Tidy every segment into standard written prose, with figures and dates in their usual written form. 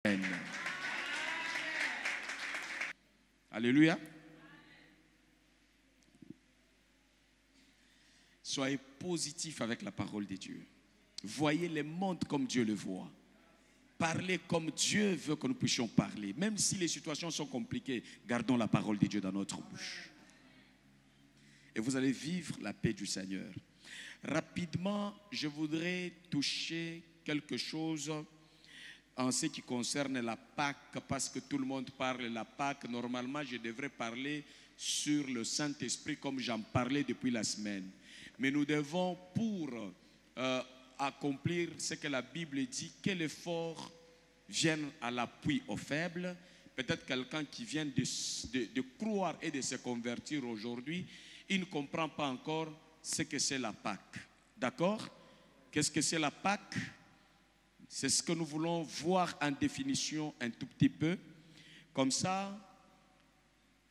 Amen. Alléluia. Soyez positif avec la parole de Dieu. Voyez le monde comme Dieu le voit. Parlez comme Dieu veut que nous puissions parler. Même si les situations sont compliquées, gardons la parole de Dieu dans notre bouche. Et vous allez vivre la paix du Seigneur. Rapidement, je voudrais toucher quelque chose en ce qui concerne la Pâque, parce que tout le monde parle de la Pâque. Normalement, je devrais parler sur le Saint-Esprit comme j'en parlais depuis la semaine. Mais nous devons, pour accomplir ce que la Bible dit, que l'effort vienne à l'appui aux faibles. Peut-être quelqu'un qui vient de croire et de se convertir aujourd'hui, il ne comprend pas encore ce que c'est la Pâque. D'accord? Qu'est-ce que c'est la Pâque? C'est ce que nous voulons voir en définition un tout petit peu. Comme ça,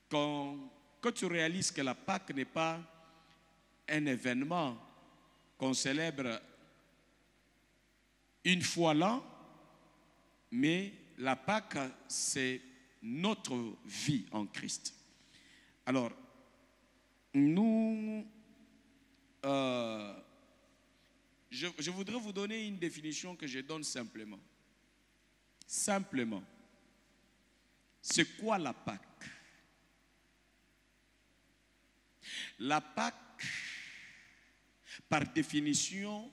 quand tu réalises que la Pâque n'est pas un événement qu'on célèbre une fois l'an, mais la Pâque, c'est notre vie en Christ. Alors, je voudrais vous donner une définition que je donne simplement. Simplement. C'est quoi la Pâque? La Pâque, par définition,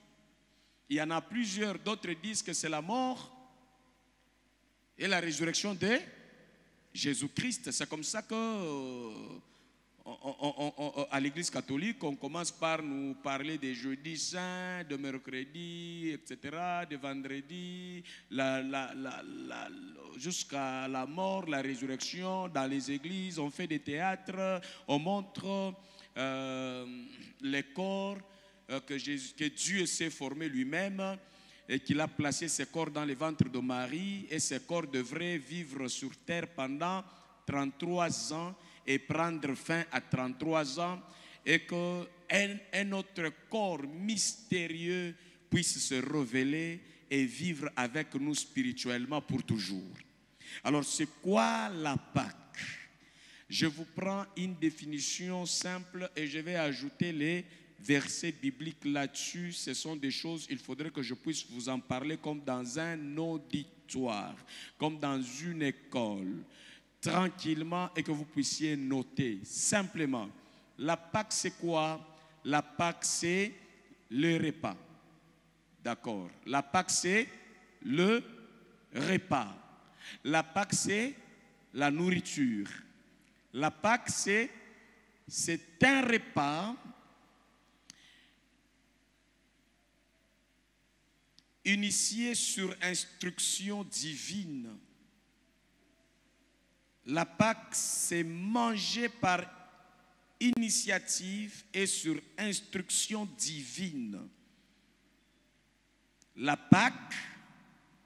il y en a plusieurs. D'autres disent que c'est la mort et la résurrection de Jésus-Christ. C'est comme ça que à l'église catholique, on commence par nous parler des jeudis saints, de mercredi, etc., de vendredi, jusqu'à la mort, la résurrection. Dans les églises, on fait des théâtres, on montre les corps que Dieu s'est formé lui-même et qu'il a placé ses corps dans le ventre de Marie, et ces corps devraient vivre sur terre pendant 33 ans et prendre fin à 33 ans, et qu'un autre corps mystérieux puisse se révéler et vivre avec nous spirituellement pour toujours. Alors, c'est quoi la Pâque? Je vous prends une définition simple et je vais ajouter les versets bibliques là-dessus. Ce sont des choses, il faudrait que je puisse vous en parler comme dans un auditoire, comme dans une école, tranquillement, et que vous puissiez noter simplement. La Pâque, c'est quoi? La Pâque, c'est le repas. D'accord? La Pâque, c'est le repas. La Pâque, c'est la nourriture. La Pâque, c'est un repas initié sur instruction divine. La Pâque, c'est manger par initiative et sur instruction divine. La Pâque,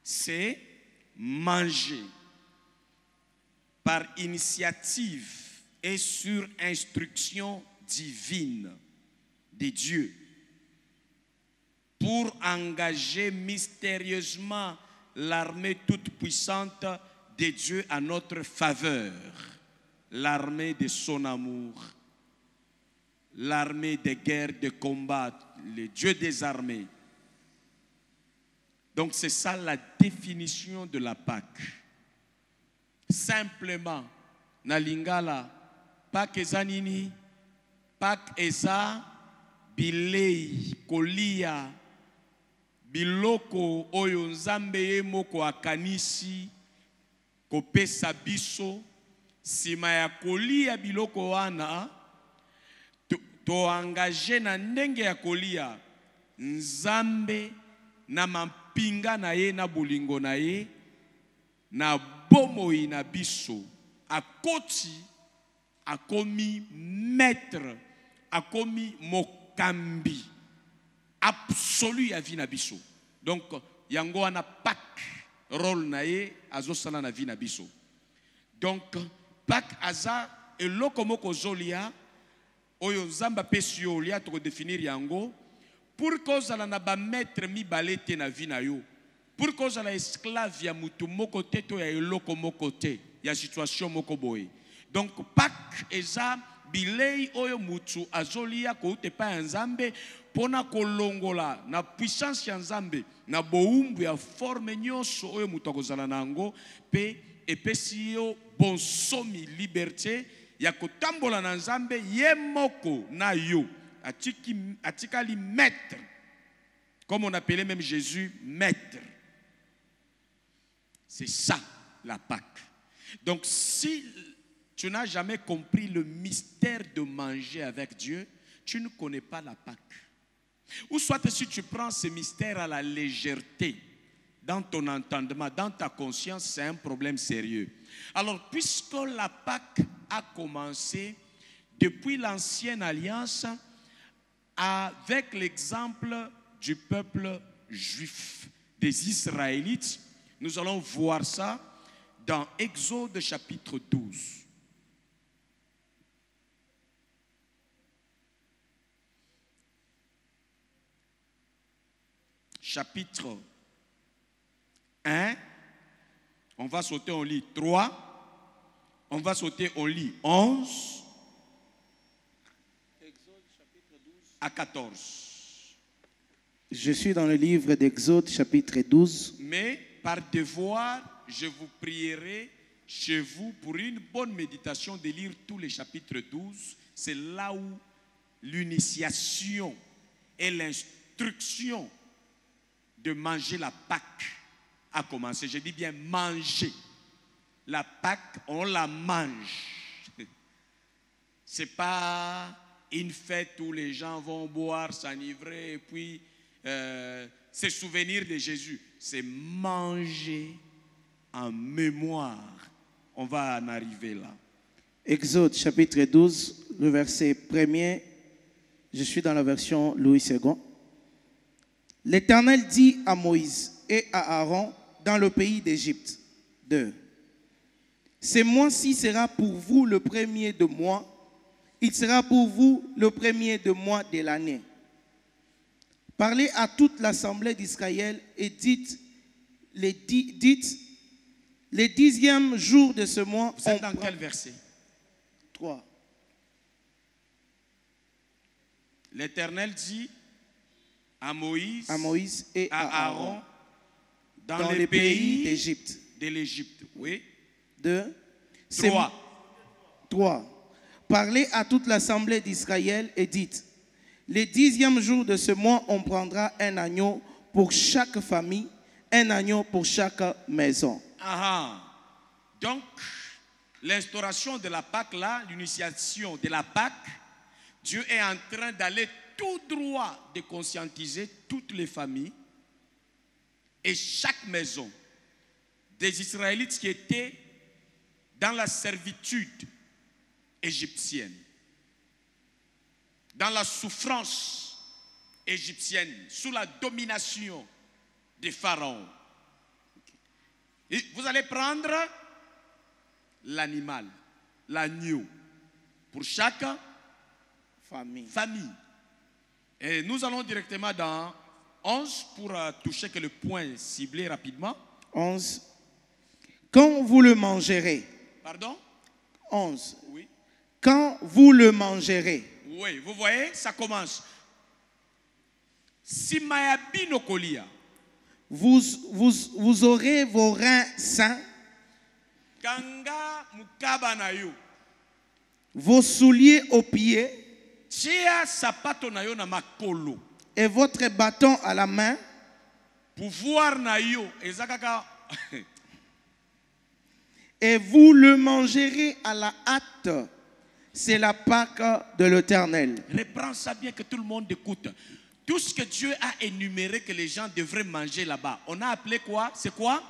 c'est manger par initiative et sur instruction divine de Dieu, pour engager mystérieusement l'armée toute puissante de Dieu à notre faveur, l'armée de son amour, l'armée de guerre, de combat, le Dieu des armées. Donc c'est ça la définition de la Pâque. Simplement, na lingala, Pâque eza nini? Pâque eza bilei, kolia, biloko oyo nzambe ye moko akanisi kopesa biso. Sima ya kolia biloko wana, to engage na ndenge ya kolia nzambe na mampinga na ye na bolingo na ye na bomoi na biso akomi maître, akomi mokambi absolu ya vie na biso. Donc yango wana Pâque rôle na ye azosala na vie na biso. Donc Pâque aza eloko moko zolia oyo nzamba pesi yo lia to définir yango pour que ozala na ba maître mibale te na vie na yo. pour cause la esclave ya mutu moko te to ya eloko moko te ya situation moko boye. Donc Pâques eza bilei oyo mutu azolia ko te pa nzambe pona kolongola na puissance ya nzambe na boumbu ya forme nyonso oyo mutu akozala nango pe epesi yo bonsomi liberté ya kotambola na nzambe ye moko na yo atikali maître, comme on appelait même Jésus maître. C'est ça la Pâque. Donc si tu n'as jamais compris le mystère de manger avec Dieu, tu ne connais pas la Pâque. Ou soit si tu prends ce mystère à la légèreté, dans ton entendement, dans ta conscience, c'est un problème sérieux. Alors, puisque la Pâque a commencé depuis l'ancienne alliance, avec l'exemple du peuple juif, des Israélites, nous allons voir ça dans Exode chapitre 12. Chapitre 1, on va sauter au lit 3, on va sauter au lit 11, Exode chapitre 12 à 14. Je suis dans le livre d'Exode chapitre 12. Mais par devoir, je vous prierai chez vous pour une bonne méditation de lire tous les chapitres 12. C'est là où l'initiation et l'instruction de manger la Pâque a commencé. Je dis bien manger. La Pâque, on la mange. Ce n'est pas une fête où les gens vont boire, s'enivrer et puis se souvenir de Jésus. C'est manger en mémoire. On va en arriver là. Exode chapitre 12, le verset 1er. Je suis dans la version Louis II. L'Éternel dit à Moïse et à Aaron dans le pays d'Égypte. 2. Ce mois-ci sera pour vous le premier de mois. Il sera pour vous le premier de mois de l'année. Parlez à toute l'assemblée d'Israël et dites les 10e jour de ce mois. Vous êtes dans quel verset? 3. L'Éternel dit à Moïse et à Aaron dans le pays d'Égypte. De l'Égypte, oui. 2. 3. Parlez à toute l'assemblée d'Israël et dites, le 10e jour de ce mois, on prendra un agneau pour chaque famille, un agneau pour chaque maison. Donc, l'instauration de la Pâque là, l'initiation de la Pâque, Dieu est en train d'aller tout droit de conscientiser toutes les familles et chaque maison des Israélites qui étaient dans la servitude égyptienne, dans la souffrance égyptienne, sous la domination des pharaons. Et vous allez prendre l'animal, l'agneau, pour chaque famille. Et nous allons directement dans 11 pour toucher que le point ciblé rapidement. 11. Quand vous le mangerez. Pardon? 11. Oui. Quand vous le mangerez. Oui, vous voyez, ça commence. Si mayabino kolia. Vous aurez vos reins sains. Kanga mukaba na yo. Vos souliers aux pieds. Chia sapato na yo na makolo. Et votre bâton à la main. Pouvoir na yo. Ezakaka. Et vous le mangerez à la hâte. C'est la Pâque de l'Éternel. Reprends ça bien que tout le monde écoute. Tout ce que Dieu a énuméré que les gens devraient manger là-bas, on a appelé quoi? C'est quoi?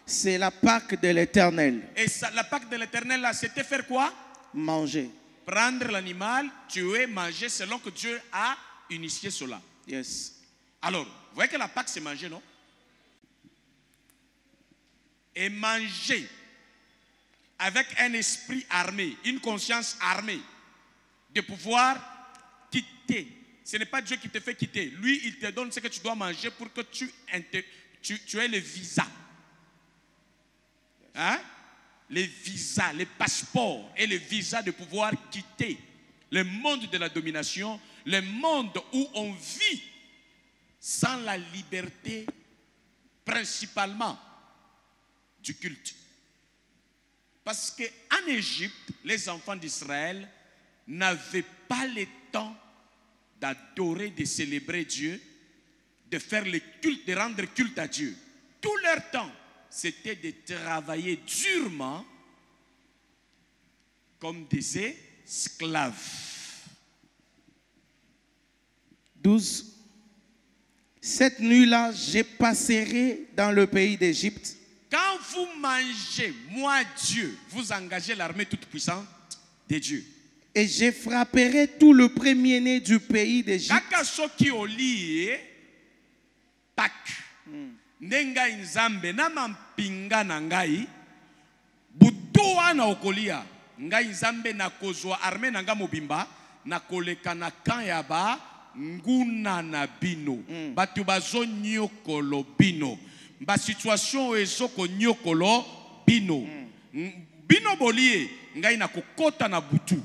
C'est la Pâque de l'Éternel. Et ça, la Pâque de l'Éternel, là, c'était faire quoi? Manger. Prendre l'animal, tuer, manger, selon que Dieu a initié cela. Yes. Alors, vous voyez que la Pâque, c'est manger, non? Et manger avec un esprit armé, une conscience armée, de pouvoir quitter. Ce n'est pas Dieu qui te fait quitter. Lui, il te donne ce que tu dois manger pour que tu tu as le visa. Hein? Les visas, les passeports et les visas de pouvoir quitter le monde de la domination, le monde où on vit sans la liberté, principalement du culte. Parce qu'en Égypte, les enfants d'Israël n'avaient pas le temps d'adorer, de célébrer Dieu, de faire le culte, de rendre culte à Dieu. Tout leur temps, c'était de travailler durement comme des esclaves. 12. Cette nuit-là, je passerai dans le pays d'Égypte. Quand vous mangez, moi Dieu, vous engagez l'armée toute puissante de Dieu. Et je frapperai tout le premier-né du pays d'Égypte. Kaka soki oli Pâques. Nenga nzambe na mampinga na ngai butu wana okolia ngai nzambe na kozwa armée na nga mobimba na koleka na kan ya ba nguna na bino batu bazo nyokolo bino ba situation ezoko nyokolo bino bino bolie ngai na kokota na butu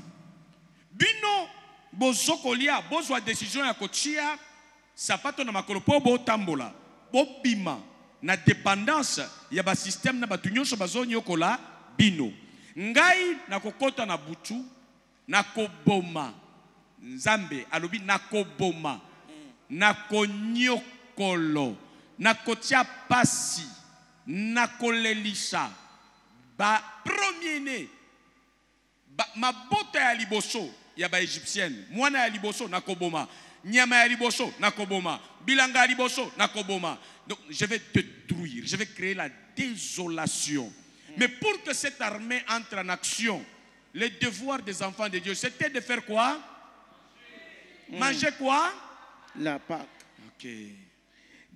bino bozokolia bozwa décision ya kotia sapato na makolo po botambola bobima na dépendance ya ba système na batu nyonso bazonyo kola bino ngai na kokota na butu na koboma nzambe alobi na koboma na konyokolo na kotia pasi na kolelisha ba premier né ba mabota ya liboso ya ba égyptienne mwana ya liboso na koboma nyama ya liboso na koboma bilanga ya liboso na koboma. Donc je vais détruire, je vais créer la désolation. Mais pour que cette armée entre en action, le devoir des enfants de Dieu, c'était de faire quoi? Manger quoi? La Pâque. Ok.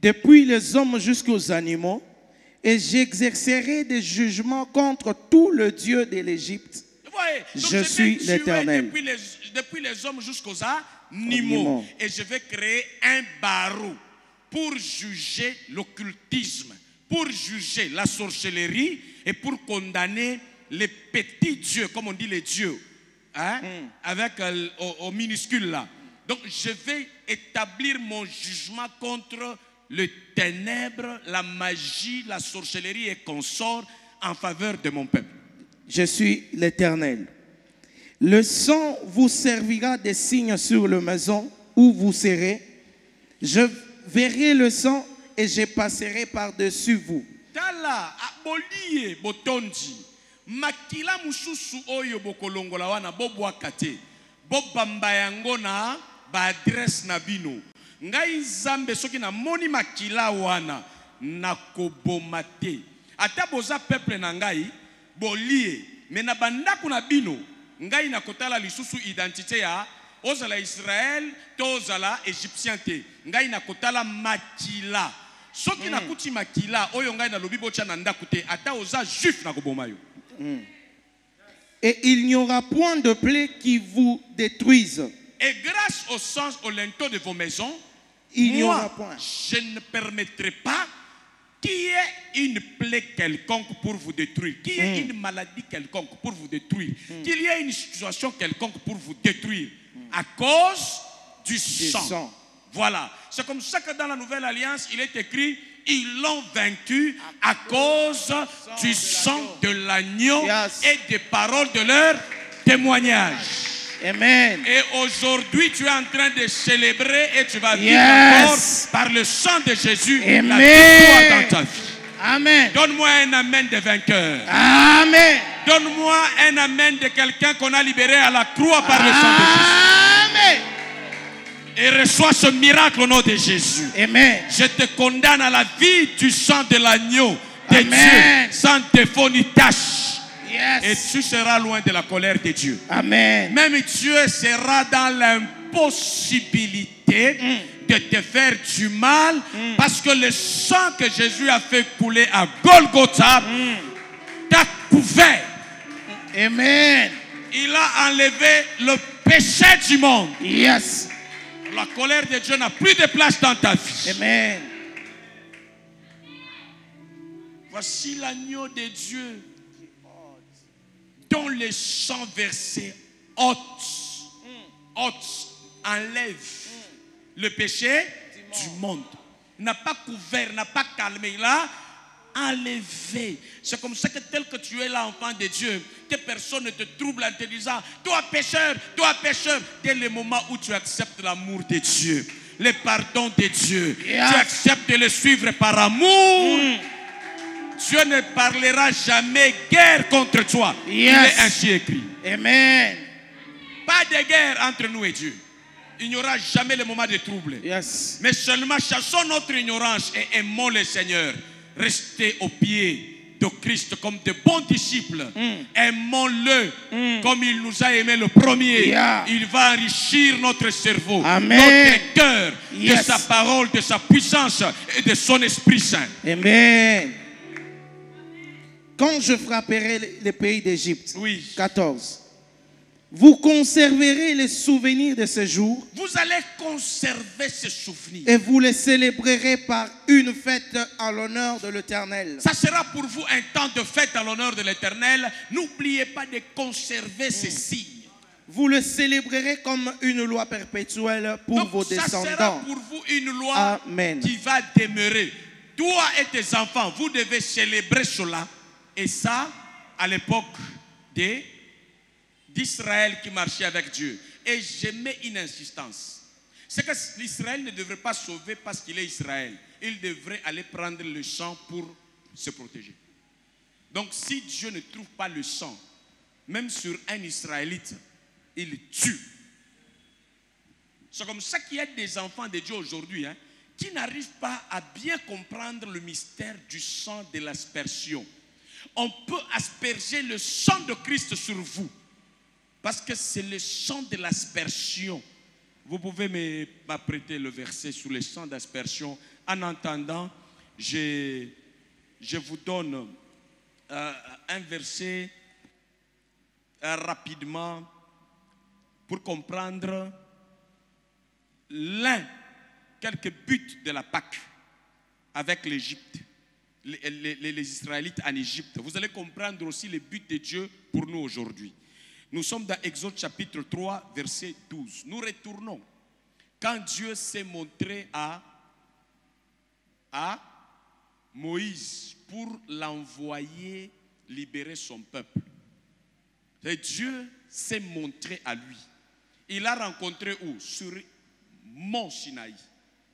Depuis les hommes jusqu'aux animaux, et j'exercerai des jugements contre tout le Dieu de l'Égypte. Je suis l'Éternel. Depuis les hommes jusqu'aux animaux. Et je vais créer un barreau pour juger l'occultisme, pour juger la sorcellerie et pour condamner les petits dieux, comme on dit les dieux, hein, avec au minuscule là. Donc je vais établir mon jugement contre le ténèbre, la magie, la sorcellerie et consorts en faveur de mon peuple. Je suis l'Éternel. Le sang vous servira de signe sur la maison où vous serez. Je verrai le sang et je passerai par-dessus vous. Tala abolie botondi makila mususu oyo bokolongola wana bobwakate bobamba yango na ba adresse na bino ngai nzambe soki na moni makila wana nakobomate ata boza peuple na ngai bolie me na bandako na bino ngai nakotala lisusu identité ya ozala Israël tozala égyptien te ngai nakotala makila soki nakuti makila oyo ngai na lobi bocha na ndako te ata oza juif nakoboma yo. Et il n'y aura point de plaie qui vous détruise. Et grâce au sang, au linteau de vos maisons, il n'y aura point. Je ne permettrai pas qu'il y ait une plaie quelconque pour vous détruire, qu'il y ait une maladie quelconque pour vous détruire, qu'il y ait une situation quelconque pour vous détruire, à cause du sang. Voilà. C'est comme ça que dans la Nouvelle Alliance, il est écrit, ils l'ont vaincu à cause du sang de l'agneau et des paroles de leur témoignage. Amen. Et aujourd'hui, tu es en train de célébrer et tu vas vivre encore par le sang de Jésus la victoire dans ta vie. Amen. Donne-moi un amen de vainqueur. Amen. Donne-moi un amen de quelqu'un qu'on a libéré à la croix par le sang de Jésus. Amen. Et reçois ce miracle au nom de Jésus. Amen. Je te condamne à la vie du sang de l'agneau de Dieu, sans défaut ni tâche. Et tu seras loin de la colère de Dieu. Amen. Même Dieu sera dans l'impossibilité de te faire du mal parce que le sang que Jésus a fait couler à Golgotha t'a couvert. Amen. Il a enlevé le péché du monde. Yes. La colère de Dieu n'a plus de place dans ta vie. Amen. Voici l'agneau de Dieu dont le sang versé ôte enlève le péché du monde. N'a pas couvert, n'a pas calmé, il a enlevé. C'est comme ça que tel que tu es là, enfant de Dieu, que personne ne te trouble en te disant, toi pécheur, dès le moment où tu acceptes l'amour de Dieu, le pardon de Dieu, tu acceptes de le suivre par amour, Dieu ne parlera jamais guerre contre toi. Il est ainsi écrit. Amen. Pas de guerre entre nous et Dieu. Il n'y aura jamais le moment de trouble. Yes. Mais seulement chassons notre ignorance et aimons le Seigneur. Restez au pied de Christ comme de bons disciples. Aimons-le comme il nous a aimé le premier. Il va enrichir notre cerveau, notre cœur, de sa parole, de sa puissance et de son Esprit Saint. Amen. Quand je frapperai les pays d'Égypte, 14, vous conserverez les souvenirs de ce jour. Vous allez conserver ces souvenirs. Et vous les célébrerez par une fête en l'honneur de l'Éternel. Ça sera pour vous un temps de fête en l'honneur de l'Éternel. N'oubliez pas de conserver ces signes. Vous le célébrerez comme une loi perpétuelle pour vos descendants. Ça sera pour vous une loi qui va demeurer. Toi et tes enfants, vous devez célébrer cela. Et ça, à l'époque d'Israël qui marchait avec Dieu. Et je mets une insistance. C'est que l'Israël ne devrait pas sauver parce qu'il est Israël. Il devrait aller prendre le sang pour se protéger. Donc si Dieu ne trouve pas le sang, même sur un Israélite, il tue. C'est comme ça qu'il y a des enfants de Dieu aujourd'hui qui n'arrivent pas à bien comprendre le mystère du sang de l'aspersion. On peut asperger le sang de Christ sur vous. Parce que c'est le sang de l'aspersion. Vous pouvez m'apprêter le verset sur le sang d'aspersion. En entendant, je vous donne un verset rapidement pour comprendre quelques buts de la Pâque avec l'Égypte. Les Israélites en Égypte. Vous allez comprendre aussi les buts de Dieu pour nous aujourd'hui. Nous sommes dans Exode chapitre 3, verset 12. Nous retournons. Quand Dieu s'est montré à Moïse pour l'envoyer libérer son peuple. Et Dieu s'est montré à lui. Il a rencontré où? Sur Mont Sinaï.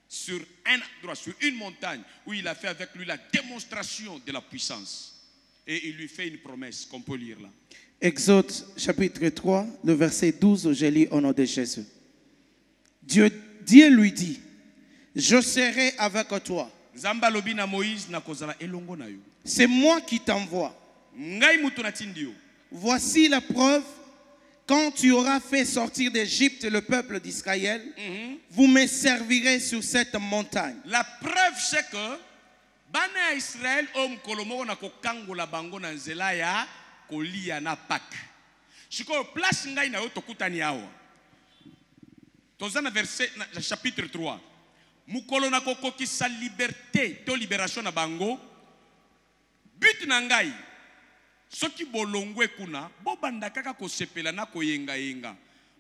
Sur un endroit, sur une montagne, où il a fait avec lui la démonstration de la puissance. Et il lui fait une promesse qu'on peut lire là. Exode chapitre 3, le verset 12, je lis au nom de Jésus. Dieu lui dit, je serai avec toi. C'est moi qui t'envoie. Voici la preuve. Quand tu auras fait sortir d'Égypte le peuple d'Israël, vous me servirez sur cette montagne. La preuve c'est que bana Israël kolomo na kokangola bango na nzela ya kolia na Pâque. Siko place ngai na yo tokutani awa. Tozana verset na chapitre 3. Mukolo na kokokisa liberté to libération na bango. But na ngai soki bolongwe kuna bobanda kaka kosepela na koyenga yenga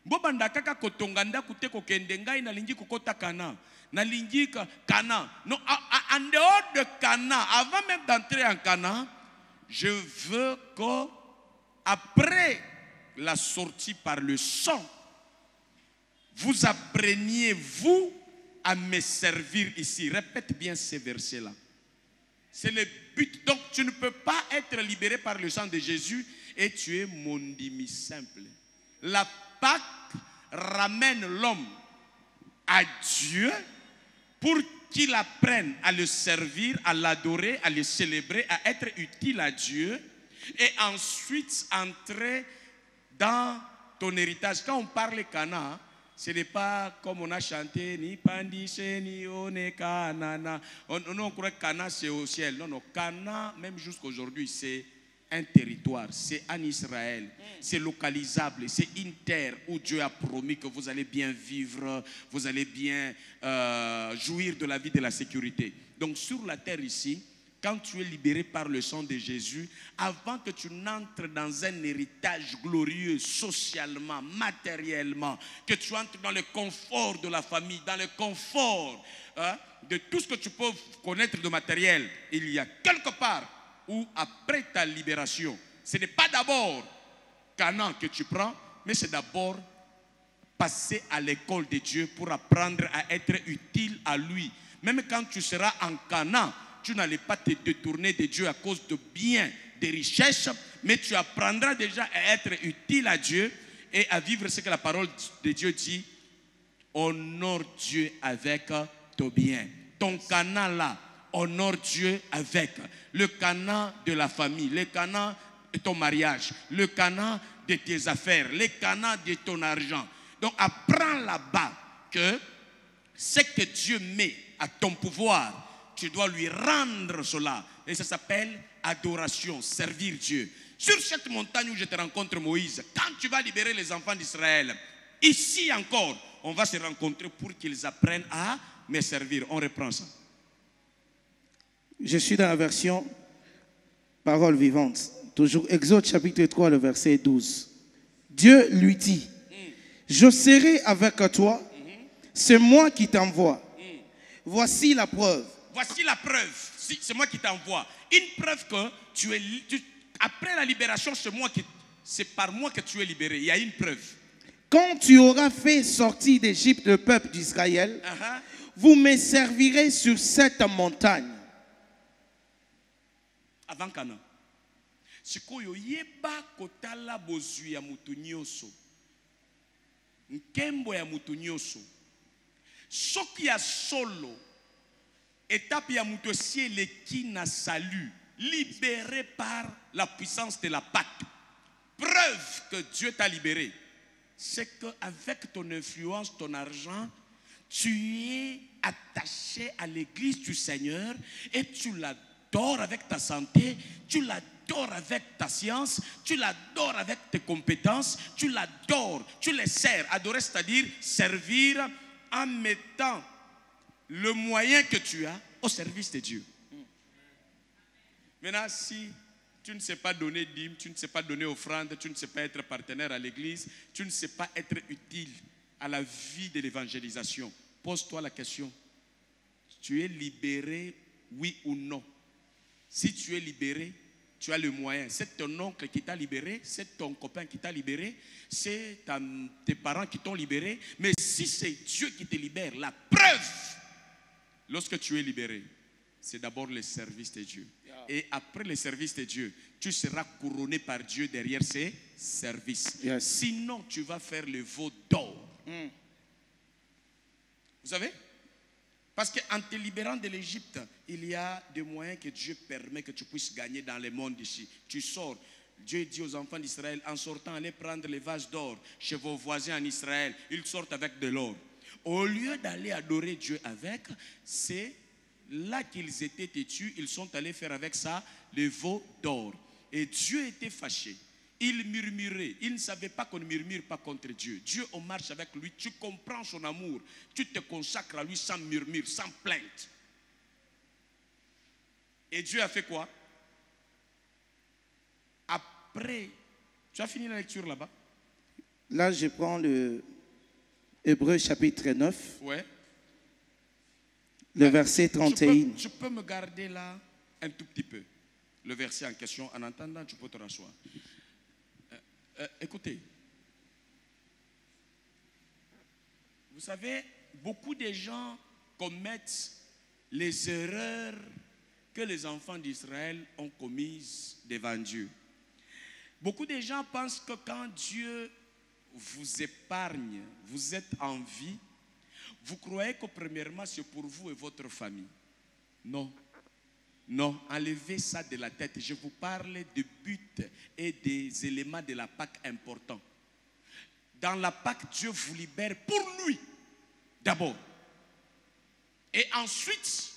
bobanda kaka kotonga ndaku te kokende ngai na lingi kokota Kana na lingi Kana non en dehors de Kana avant même d'entrer en Kana je veux que après la sortie par le sang vous appreniez vous à me servir ici. Répète bien ces versets là. C'est le but. Donc tu ne peux pas être libéré par le sang de Jésus et tu es mondimi simple. La Pâque ramène l'homme à Dieu pour qu'il apprenne à le servir, à l'adorer, à le célébrer, à être utile à Dieu et ensuite entrer dans ton héritage. Quand on parle Kana, ce n'est pas comme on a chanté ni pandise ni one Kanana. On croit que Kana c'est au ciel. Non, non, Kana, même jusqu'aujourd'hui, c'est un territoire, c'est en Israël, c'est localisable, c'est une terre où Dieu a promis que vous allez bien vivre, vous allez bien jouir de la vie de la sécurité. Donc sur la terre ici, quand tu es libéré par le sang de Jésus, avant que tu n'entres dans un héritage glorieux, socialement, matériellement, que tu entres dans le confort de la famille, dans le confort de tout ce que tu peux connaître de matériel, il y a quelque part où, après ta libération, ce n'est pas d'abord Canaan que tu prends, mais c'est d'abord passer à l'école de Dieu pour apprendre à être utile à lui. Même quand tu seras en Canaan, tu n'allais pas te détourner de Dieu à cause de biens, de richesses, mais tu apprendras déjà à être utile à Dieu et à vivre ce que la parole de Dieu dit. Honore Dieu avec ton bien. Ton Canaan là, honore Dieu avec le Canaan de la famille, le Canaan de ton mariage, le Canaan de tes affaires, le Canaan de ton argent. Donc apprends là-bas que ce que Dieu met à ton pouvoir, tu dois lui rendre cela. Et ça s'appelle adoration, servir Dieu. Sur cette montagne où je te rencontre, Moïse, quand tu vas libérer les enfants d'Israël, ici encore, on va se rencontrer pour qu'ils apprennent à me servir. On reprend ça. Je suis dans la version parole vivante. Toujours Exode chapitre 3, le verset 12. Dieu lui dit, je serai avec toi, c'est moi qui t'envoie. Voici la preuve. Voici la preuve. Si, c'est moi qui t'envoie. Une preuve que après la libération, c'est par moi que tu es libéré. Il y a une preuve. Quand tu auras fait sortir d'Égypte le peuple d'Israël, vous me servirez sur cette montagne. Avant Canaan. Sikoyo yeba kotala bozu ya mutu nyoso. Nkembo ya mutu nyoso. Soki ya solo. Étape ya mutu si eleki na salut. Libéré par la puissance de la Pâque. Preuve que Dieu t'a libéré. C'est qu'avec ton influence, ton argent, tu es attaché à l'église du Seigneur et tu l'adores avec ta santé, tu l'adores avec ta science, tu l'adores avec tes compétences, tu l'adores, tu les sers. Adorer, c'est-à-dire servir en mettant le moyen que tu as au service de Dieu. Maintenant, si tu ne sais pas donner dîme, tu ne sais pas donner offrande, tu ne sais pas être partenaire à l'église, tu ne sais pas être utile à la vie de l'évangélisation, pose-toi la question. Tu es libéré, oui ou non? Si tu es libéré, tu as le moyen. C'est ton oncle qui t'a libéré, c'est ton copain qui t'a libéré, c'est tes parents qui t'ont libéré. Mais si c'est Dieu qui te libère, la preuve, lorsque tu es libéré, c'est d'abord le service de Dieu. Et après le service de Dieu, tu seras couronné par Dieu derrière ses services. Yes. Sinon, tu vas faire le veau d'or. Vous savez? Parce qu'en te libérant de l'Égypte, il y a des moyens que Dieu permet que tu puisses gagner dans le monde ici. Tu sors. Dieu dit aux enfants d'Israël, en sortant, allez prendre les vases d'or chez vos voisins en Israël. Ils sortent avec de l'or. Au lieu d'aller adorer Dieu avec, c'est là qu'ils étaient têtus, ils sont allés faire avec ça le veau d'or. Et Dieu était fâché. Il murmurait. Il ne savait pas qu'on ne murmure pas contre Dieu. Dieu, on marche avec lui. Tu comprends son amour. Tu te consacres à lui sans murmure, sans plainte. Et Dieu a fait quoi? Après, tu as fini la lecture là-bas? Là, je prends le Hébreux chapitre 9. Ouais. Le verset 31. Tu peux me garder là un tout petit peu. Le verset en question, en entendant, tu peux te rasseoir. Écoutez. Vous savez, beaucoup de gens commettent les erreurs que les enfants d'Israël ont commises devant Dieu. Beaucoup de gens pensent que quand Dieu vous épargne, vous êtes en vie, vous croyez que premièrement c'est pour vous et votre famille. Non. Non, enlevez ça de la tête. Je vous parle de buts et des éléments de la Pâque importants. Dans la Pâque, Dieu vous libère pour lui, d'abord. Et ensuite,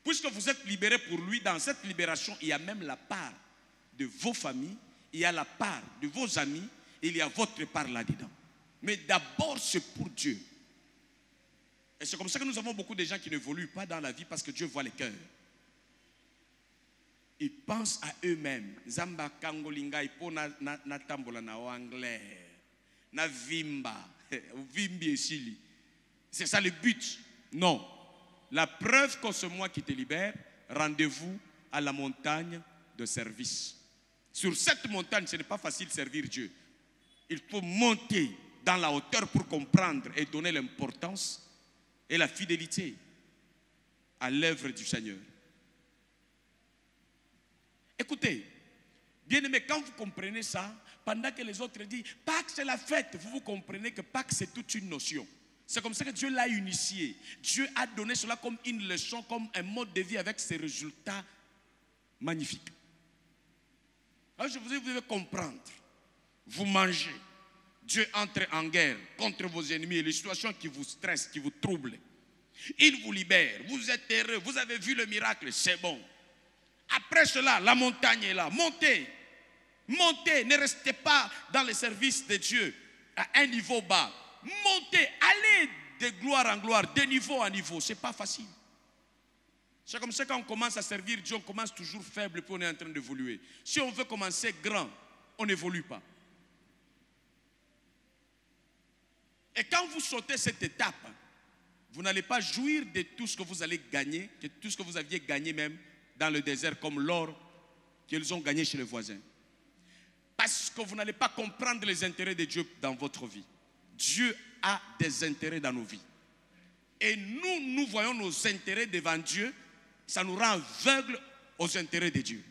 puisque vous êtes libérés pour lui, dans cette libération, il y a même la part de vos familles, il y a la part de vos amis, il y a votre part là-dedans. Mais d'abord, c'est pour Dieu. Et c'est comme ça que nous avons beaucoup de gens qui n'évoluent pas dans la vie parce que Dieu voit les cœurs. Ils pensent à eux-mêmes. Zamba kangolinga ipo na tambola na anglais. Na vimba. Vimbi esili. C'est ça le but. Non. La preuve que c'est moi qui te libère, rendez-vous à la montagne de service. Sur cette montagne, ce n'est pas facile de servir Dieu. Il faut monter dans la hauteur pour comprendre et donner l'importance et la fidélité à l'œuvre du Seigneur. Écoutez, bien aimé, quand vous comprenez ça, pendant que les autres disent Pâques c'est la fête, vous comprenez que Pâques c'est toute une notion. C'est comme ça que Dieu l'a initié. Dieu a donné cela comme une leçon, comme un mode de vie avec ses résultats magnifiques. Alors vous devez comprendre. Vous mangez. Dieu entre en guerre contre vos ennemis et les situations qui vous stressent, qui vous troublent. Il vous libère. Vous êtes heureux. Vous avez vu le miracle. C'est bon. Après cela, la montagne est là. Montez. Montez. Ne restez pas dans le service de Dieu à un niveau bas. Montez. Allez de gloire en gloire, de niveau en niveau. Ce n'est pas facile. C'est comme ça qu'on commence à servir Dieu, on commence toujours faible puis on est en train d'évoluer. Si on veut commencer grand, on n'évolue pas. Et quand vous sautez cette étape, vous n'allez pas jouir de tout ce que vous allez gagner, de tout ce que vous aviez gagné même dans le désert, comme l'or qu'ils ont gagné chez les voisins. Parce que vous n'allez pas comprendre les intérêts de Dieu dans votre vie. Dieu a des intérêts dans nos vies. Et nous voyons nos intérêts devant Dieu, ça nous rend aveugles aux intérêts de Dieu.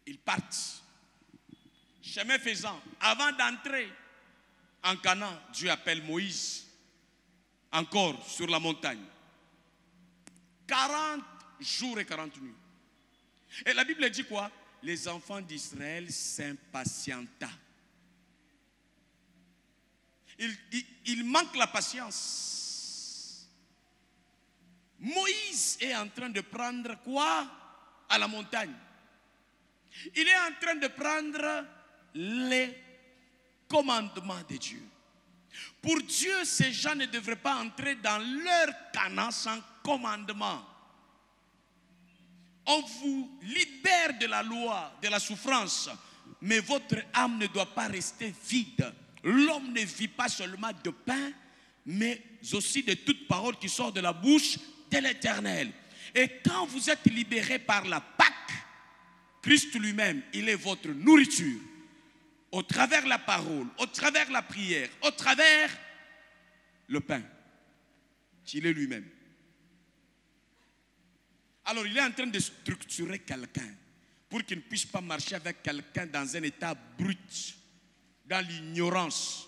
Ils partent. Chemin faisant, avant d'entrer en Canaan, Dieu appelle Moïse encore sur la montagne. 40 jours et 40 nuits. Et la Bible dit quoi? Les enfants d'Israël s'impatienta. Il manque la patience. Moïse est en train de prendre quoi? À la montagne. Il est en train de prendre les commandements de Dieu. Pour Dieu, ces gens ne devraient pas entrer dans leur Canaan sans commandement. On vous libère de la loi, de la souffrance, mais votre âme ne doit pas rester vide. L'homme ne vit pas seulement de pain, mais aussi de toute parole qui sort de la bouche de l'Éternel. Et quand vous êtes libérés par la Pâque, Christ lui-même, il est votre nourriture. Au travers la parole, au travers la prière, au travers le pain, qu'il est lui-même. Alors il est en train de structurer quelqu'un pour qu'il ne puisse pas marcher avec quelqu'un dans un état brut, dans l'ignorance.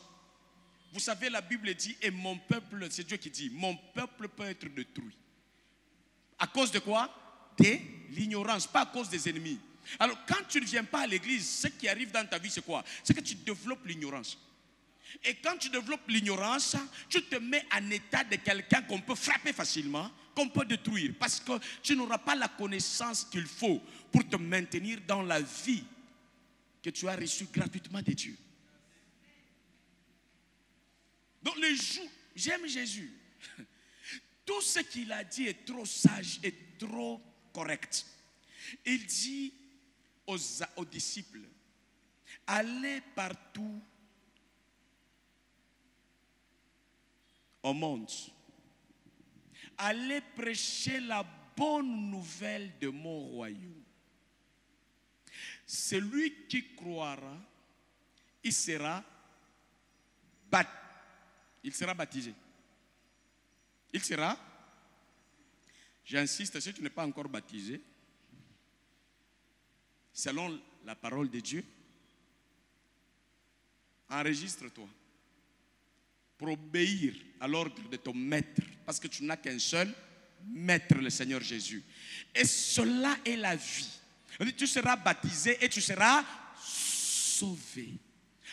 Vous savez, la Bible dit, et mon peuple, c'est Dieu qui dit, mon peuple peut être détruit. À cause de quoi? De l'ignorance, pas à cause des ennemis. Alors quand tu ne viens pas à l'église, ce qui arrive dans ta vie, c'est quoi? C'est que tu développes l'ignorance. Et quand tu développes l'ignorance, tu te mets en état de quelqu'un qu'on peut frapper facilement, qu'on peut détruire. Parce que tu n'auras pas la connaissance qu'il faut pour te maintenir dans la vie que tu as reçue gratuitement de Dieu. Donc le jour, j'aime Jésus. Tout ce qu'il a dit est trop sage et trop correct. Il dit aux disciples, allez partout au monde. Allez prêcher la bonne nouvelle de mon royaume. Celui qui croira, il sera baptisé. Il sera, j'insiste, si tu n'es pas encore baptisé, selon la parole de Dieu, enregistre-toi pour obéir à l'ordre de ton maître, parce que tu n'as qu'un seul maître, le Seigneur Jésus. Et cela est la vie. Tu seras baptisé et tu seras sauvé.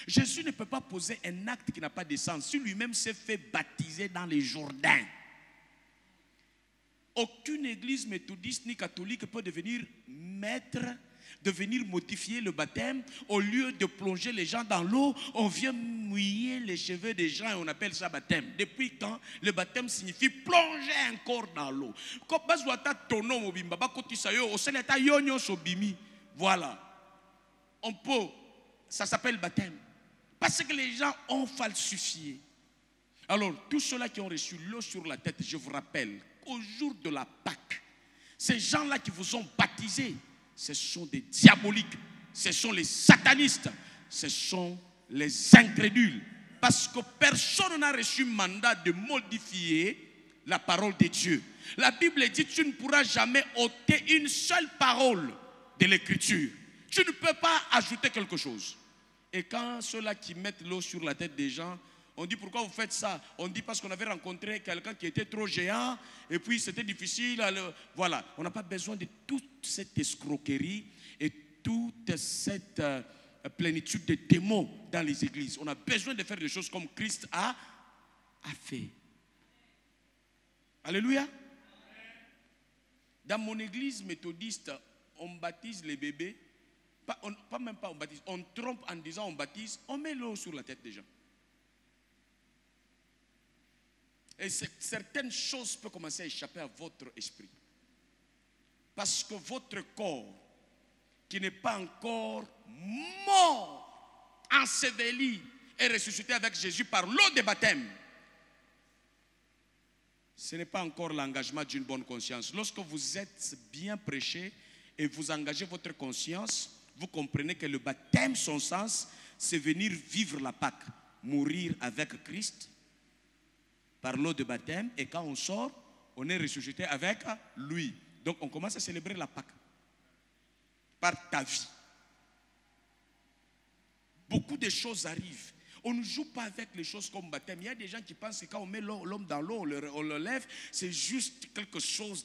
Jésus ne peut pas poser un acte qui n'a pas de sens. Si lui-même s'est fait baptiser dans les Jourdains, aucune église méthodiste ni catholique peut devenir maître de venir modifier le baptême. Au lieu de plonger les gens dans l'eau, on vient mouiller les cheveux des gens et on appelle ça baptême. Depuis quand le baptême signifie plonger un corps dans l'eau? Voilà. On peut, ça s'appelle baptême. Parce que les gens ont falsifié. Alors, tous ceux-là qui ont reçu l'eau sur la tête, je vous rappelle, au jour de la Pâque, ces gens-là qui vous ont baptisés, ce sont des diaboliques, ce sont les satanistes, ce sont les incrédules. Parce que personne n'a reçu mandat de modifier la parole de Dieu. La Bible dit, tu ne pourras jamais ôter une seule parole de l'écriture. Tu ne peux pas ajouter quelque chose. Et quand ceux-là qui mettent l'eau sur la tête des gens, on dit pourquoi vous faites ça? On dit parce qu'on avait rencontré quelqu'un qui était trop géant et puis c'était difficile. Voilà, on n'a pas besoin de toute cette escroquerie et toute cette plénitude de démons dans les églises. On a besoin de faire des choses comme Christ a fait. Alléluia. Dans mon église méthodiste, on baptise les bébés. Pas même pas on baptise, on trompe en disant on baptise, on met l'eau sur la tête des gens. Et certaines choses peuvent commencer à échapper à votre esprit. Parce que votre corps, qui n'est pas encore mort, enseveli et ressuscité avec Jésus par l'eau de baptême, ce n'est pas encore l'engagement d'une bonne conscience. Lorsque vous êtes bien prêché et vous engagez votre conscience, vous comprenez que le baptême, son sens, c'est venir vivre la Pâque, mourir avec Christ par l'eau de baptême, et quand on sort, on est ressuscité avec lui. Donc on commence à célébrer la Pâque par ta vie. Beaucoup de choses arrivent. On ne joue pas avec les choses comme baptême. Il y a des gens qui pensent que quand on met l'homme dans l'eau, on le lève, c'est juste quelque chose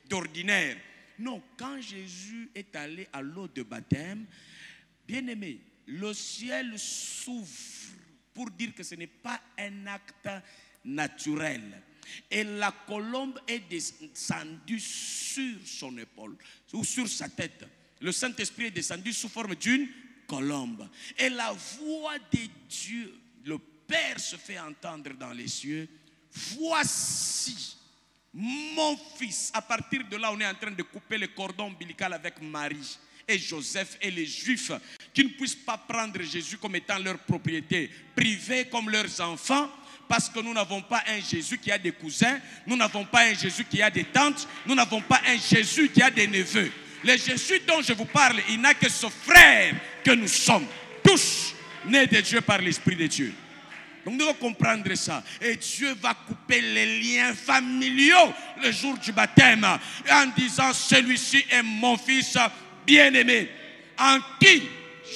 d'ordinaire. Non, quand Jésus est allé à l'eau de baptême, bien aimé, le ciel s'ouvre pour dire que ce n'est pas un acte naturel. Et la colombe est descendue sur son épaule ou sur sa tête. Le Saint-Esprit est descendu sous forme d'une colombe. Et la voix de Dieu, le Père, se fait entendre dans les cieux. Voici mon fils. À partir de là, on est en train de couper le cordon ombilical avec Marie et Joseph et les Juifs qui ne puissent pas prendre Jésus comme étant leur propriété privée comme leurs enfants. Parce que nous n'avons pas un Jésus qui a des cousins, nous n'avons pas un Jésus qui a des tantes, nous n'avons pas un Jésus qui a des neveux. Le Jésus dont je vous parle, il n'a que ce frère que nous sommes, tous nés de Dieu par l'Esprit de Dieu. Donc nous devons comprendre ça. Et Dieu va couper les liens familiaux le jour du baptême en disant, celui-ci est mon fils bien-aimé, en qui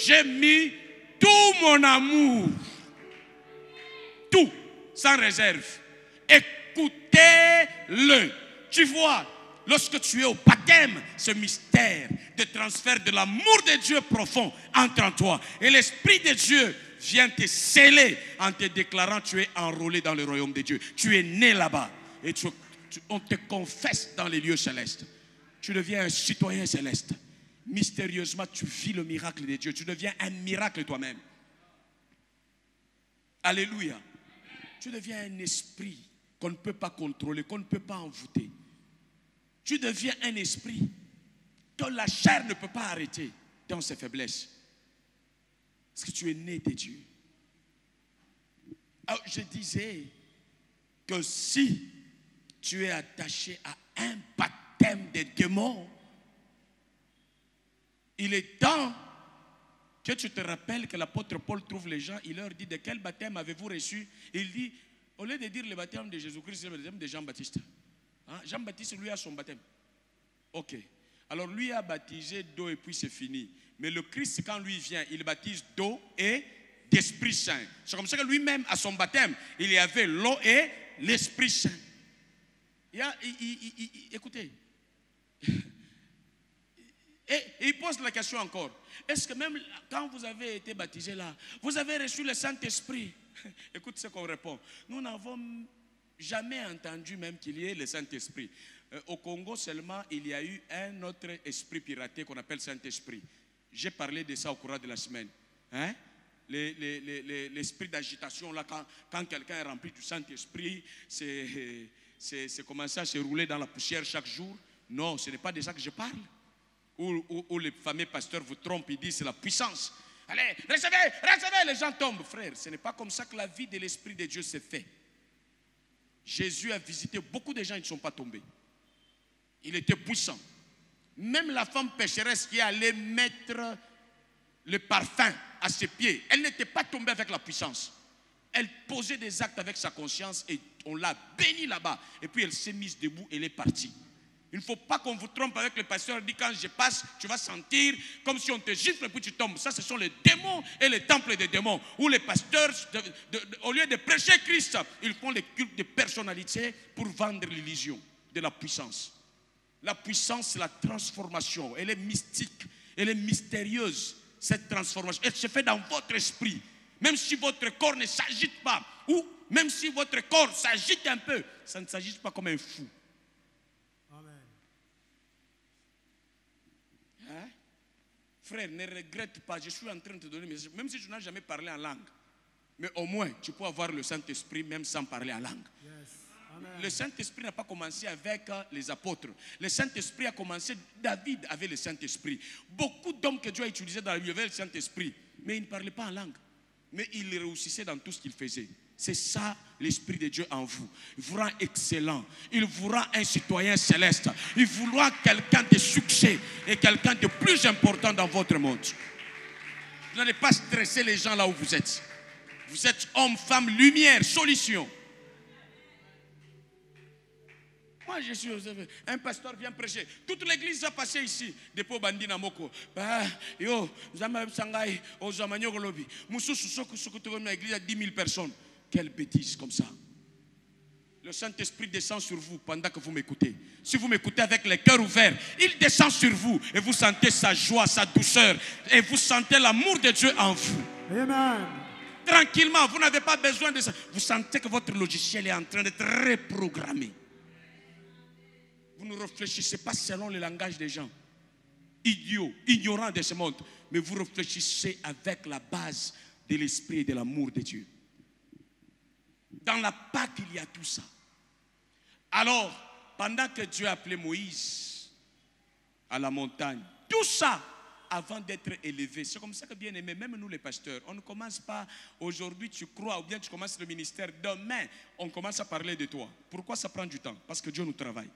j'ai mis tout mon amour. Tout. Sans réserve. Écoutez-le. Tu vois, lorsque tu es au baptême, ce mystère de transfert de l'amour de Dieu profond entre en toi. Et l'Esprit de Dieu vient te sceller en te déclarant tu es enrôlé dans le royaume de Dieu. Tu es né là-bas. Et on te confesse dans les lieux célestes. Tu deviens un citoyen céleste. Mystérieusement, tu vis le miracle de Dieu. Tu deviens un miracle toi-même. Alléluia. Tu deviens un esprit qu'on ne peut pas contrôler, qu'on ne peut pas envoûter. Tu deviens un esprit que la chair ne peut pas arrêter dans ses faiblesses. Parce que tu es né de Dieu. Alors, je disais que si tu es attaché à un baptême de démons, il est temps que tu te rappelles que l'apôtre Paul trouve les gens, il leur dit de quel baptême avez-vous reçu? Il dit, au lieu de dire le baptême de Jésus-Christ, c'est le baptême de Jean-Baptiste. Hein? Jean-Baptiste, lui, a son baptême. Ok. Alors lui a baptisé d'eau et puis c'est fini. Mais le Christ, quand lui vient, il baptise d'eau et d'Esprit Saint. C'est comme ça que lui-même, à son baptême, il y avait l'eau et l'Esprit Saint. Écoutez. Et il pose la question encore. Est-ce que même quand vous avez été baptisé là, vous avez reçu le Saint-Esprit? Écoute ce qu'on répond. Nous n'avons jamais entendu même qu'il y ait le Saint-Esprit. Au Congo seulement, il y a eu un autre esprit piraté qu'on appelle Saint-Esprit. J'ai parlé de ça au cours de la semaine. Hein? L'esprit d'agitation, là, quand quelqu'un est rempli du Saint-Esprit, c'est commencer à se rouler dans la poussière chaque jour. Non, ce n'est pas de ça que je parle. Où les fameux pasteurs vous trompent, ils disent c'est la puissance. Allez, recevez, les gens tombent. Frère, ce n'est pas comme ça que la vie de l'Esprit de Dieu s'est faite. Jésus a visité beaucoup de gens, ils ne sont pas tombés. Il était puissant. Même la femme pécheresse qui allait mettre le parfum à ses pieds, elle n'était pas tombée avec la puissance. Elle posait des actes avec sa conscience et on l'a bénie là-bas. Et puis elle s'est mise debout et elle est partie. Il ne faut pas qu'on vous trompe avec le pasteur. Il dit quand je passe, tu vas sentir comme si on te gifle et puis tu tombes. Ça, ce sont les démons et les temples des démons. Où les pasteurs, au lieu de prêcher Christ, ils font les cultes de personnalité pour vendre l'illusion de la puissance. La puissance, c'est la transformation. Elle est mystique, elle est mystérieuse, cette transformation. Elle se fait dans votre esprit. Même si votre corps ne s'agite pas, ou même si votre corps s'agite un peu, ça ne s'agite pas comme un fou. Hein? Frère, ne regrette pas, je suis en train de te donner, même si tu n'as jamais parlé en langue, mais au moins tu peux avoir le Saint-Esprit même sans parler en langue. Yes. Le Saint-Esprit n'a pas commencé avec les apôtres. Le Saint-Esprit a commencé, David avait le Saint-Esprit. Beaucoup d'hommes que Dieu a utilisés dans la Bible avaient le Saint-Esprit, mais ils ne parlaient pas en langue. Mais ils réussissaient dans tout ce qu'ils faisaient. C'est ça l'Esprit de Dieu en vous. Il vous rend excellent. Il vous rend un citoyen céleste. Il vous rend quelqu'un de succès et quelqu'un de plus important dans votre monde. Vous n'allez pas stresser les gens là où vous êtes. Vous êtes homme, femme, lumière, solution. Moi, je suis un pasteur vient prêcher. Toute l'église a passé ici. Depuis Bandina Moko. Yo, Sangai, Ozamanyo Golobi. Moussou l'église a 10 000 personnes. Quelle bêtise comme ça. Le Saint-Esprit descend sur vous pendant que vous m'écoutez. Si vous m'écoutez avec les cœurs ouverts, il descend sur vous et vous sentez sa joie, sa douceur et vous sentez l'amour de Dieu en vous. Amen. Tranquillement, vous n'avez pas besoin de ça. Vous sentez que votre logiciel est en train d'être reprogrammé. Vous ne réfléchissez pas selon le langage des gens. Idiots, ignorants de ce monde. Mais vous réfléchissez avec la base de l'esprit et de l'amour de Dieu. Dans la Pâque, il y a tout ça. Alors, pendant que Dieu a appelé Moïse à la montagne, tout ça, avant d'être élevé, c'est comme ça que bien aimé, même nous les pasteurs, on ne commence pas aujourd'hui, tu crois, ou bien tu commences le ministère, demain, on commence à parler de toi. Pourquoi ça prend du temps? Parce que Dieu nous travaille.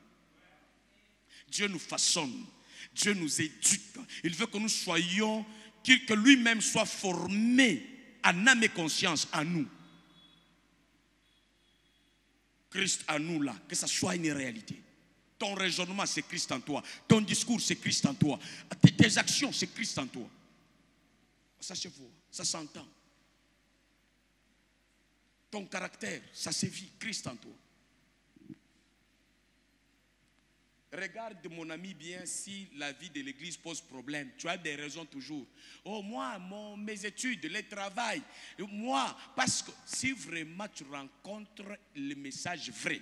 Dieu nous façonne. Dieu nous éduque. Il veut que nous soyons, que lui-même soit formé en âme et conscience en nous. Christ en nous là, que ça soit une réalité. Ton raisonnement, c'est Christ en toi. Ton discours, c'est Christ en toi. Tes actions, c'est Christ en toi. Ça se voit, ça s'entend. Ton caractère, ça se vit, Christ en toi. Regarde mon ami bien si la vie de l'église pose problème. Tu as des raisons toujours. Oh moi, mes études, le travail. Moi, parce que si vraiment tu rencontres le message vrai,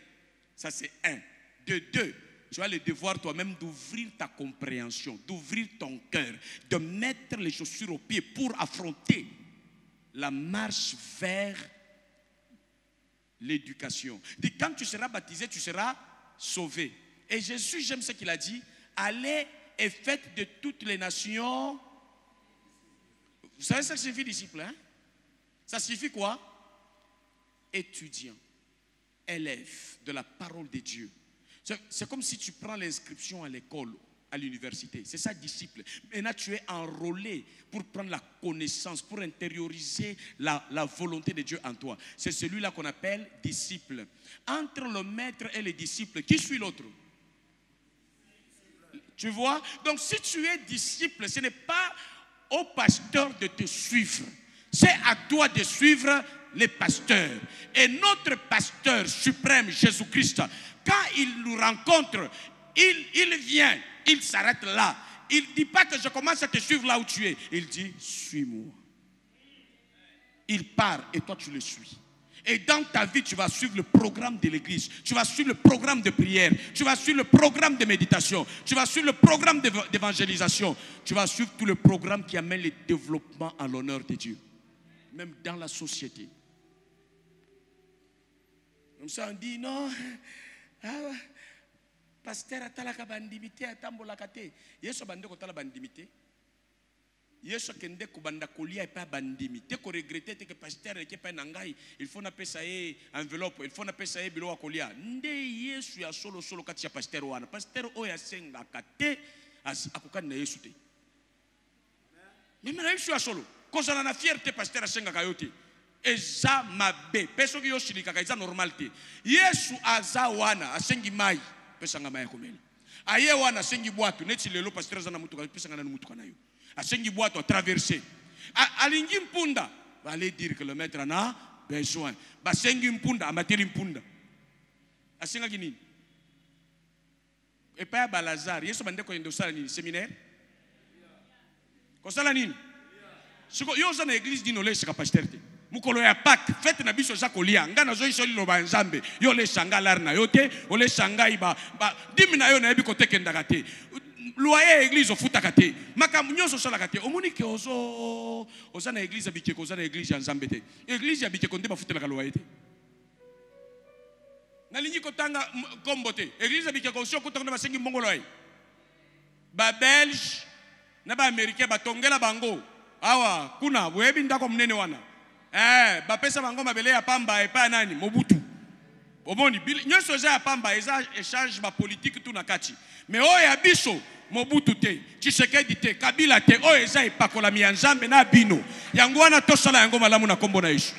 ça c'est un. De deux, tu as le devoir toi-même d'ouvrir ta compréhension, d'ouvrir ton cœur, de mettre les chaussures aux pieds pour affronter la marche vers l'éducation. Quand tu seras baptisé, tu seras sauvé. Et Jésus, j'aime ce qu'il a dit, allez et faites de toutes les nations. Vous savez ce que signifie disciple, hein? Ça signifie quoi? Étudiant, élève de la parole de Dieu. C'est comme si tu prends l'inscription à l'école, à l'université. C'est ça, disciple. Maintenant, tu es enrôlé pour prendre la connaissance, pour intérioriser la volonté de Dieu en toi. C'est celui-là qu'on appelle disciple. Entre le maître et le disciple, qui suit l'autre? Tu vois? Donc si tu es disciple, ce n'est pas au pasteur de te suivre. C'est à toi de suivre les pasteurs. Et notre pasteur suprême, Jésus-Christ, quand il nous rencontre, il vient, il s'arrête là. Il ne dit pas que je commence à te suivre là où tu es. Il dit, suis-moi. Il part et toi tu le suis. Et dans ta vie, tu vas suivre le programme de l'église. Tu vas suivre le programme de prière. Tu vas suivre le programme de méditation. Tu vas suivre le programme d'évangélisation. Tu vas suivre tout le programme qui amène le développement à l'honneur de Dieu. Même dans la société. Comme ça, on dit non. Pasteur atalaka bandimité atambolaka te. Yeso bande ko tala bandimité. Yeso kende ko banda kolia pa bandimi. Te ko regretter te que pasteur ke pa nangai, il faut na pesa e enveloppe, il faut na pesa e bilo kolia. Nde Yesu ya solo kati ya pasteur wana. Pasteur oya senga kate akukana na Yesu te. Mais na Yesu ya solo. Kozala na fierté pasteur asenga kayote. Eza mabe. Peso ki yoshilika ka eza normal te. Yesu aza wana asengi mai. Pesanga mai komela. Aye wana asengi bwatu neti lelo pasteur aza na mutuka pesanga na mutuka na yo. Asengi bwatu a traverser. Alingi mpunda. Va aller dire que le maître en a besoin. Basengi mpunda amateli mpunda. Asenga kinini? Et pas Balazar. Yesu bande ko ndo sala nini séminaire? Ko sala nini? Siko yo za na église dino le sika pasteur te. Mukolo ya Pâques, fête na biso za kolia. Ngana zo iso liloba nzambe. Yo le shanga larna yo te, o le shanga iba. Dimi na yo na yebi ko tekendaka te. Loyer église ofutaka te. Makambo nyonso salaka te. Omoni ke oza na église abikeko, oza na église ya nzambe te. Église ya bikeko nde bafutelaka loyer te. Na lingi kotanga kombo te. Église abikeko osio kotanga na basengi mbongo loyer. Ba Belge na ba Américain batongela bango. Awa kuna webi ndako mnene wana. Bapesa bango mabele ya pamba epa nani Mobutu. Omoni nyonso za ya pamba eza échange ba politique tout na kati. Mais oya biso Mobutu te, Tshisekedi te, Kabila te, oya eza epakola mi nzambe na bino. Yango wana tosala yango malamu na kombo na Yesu.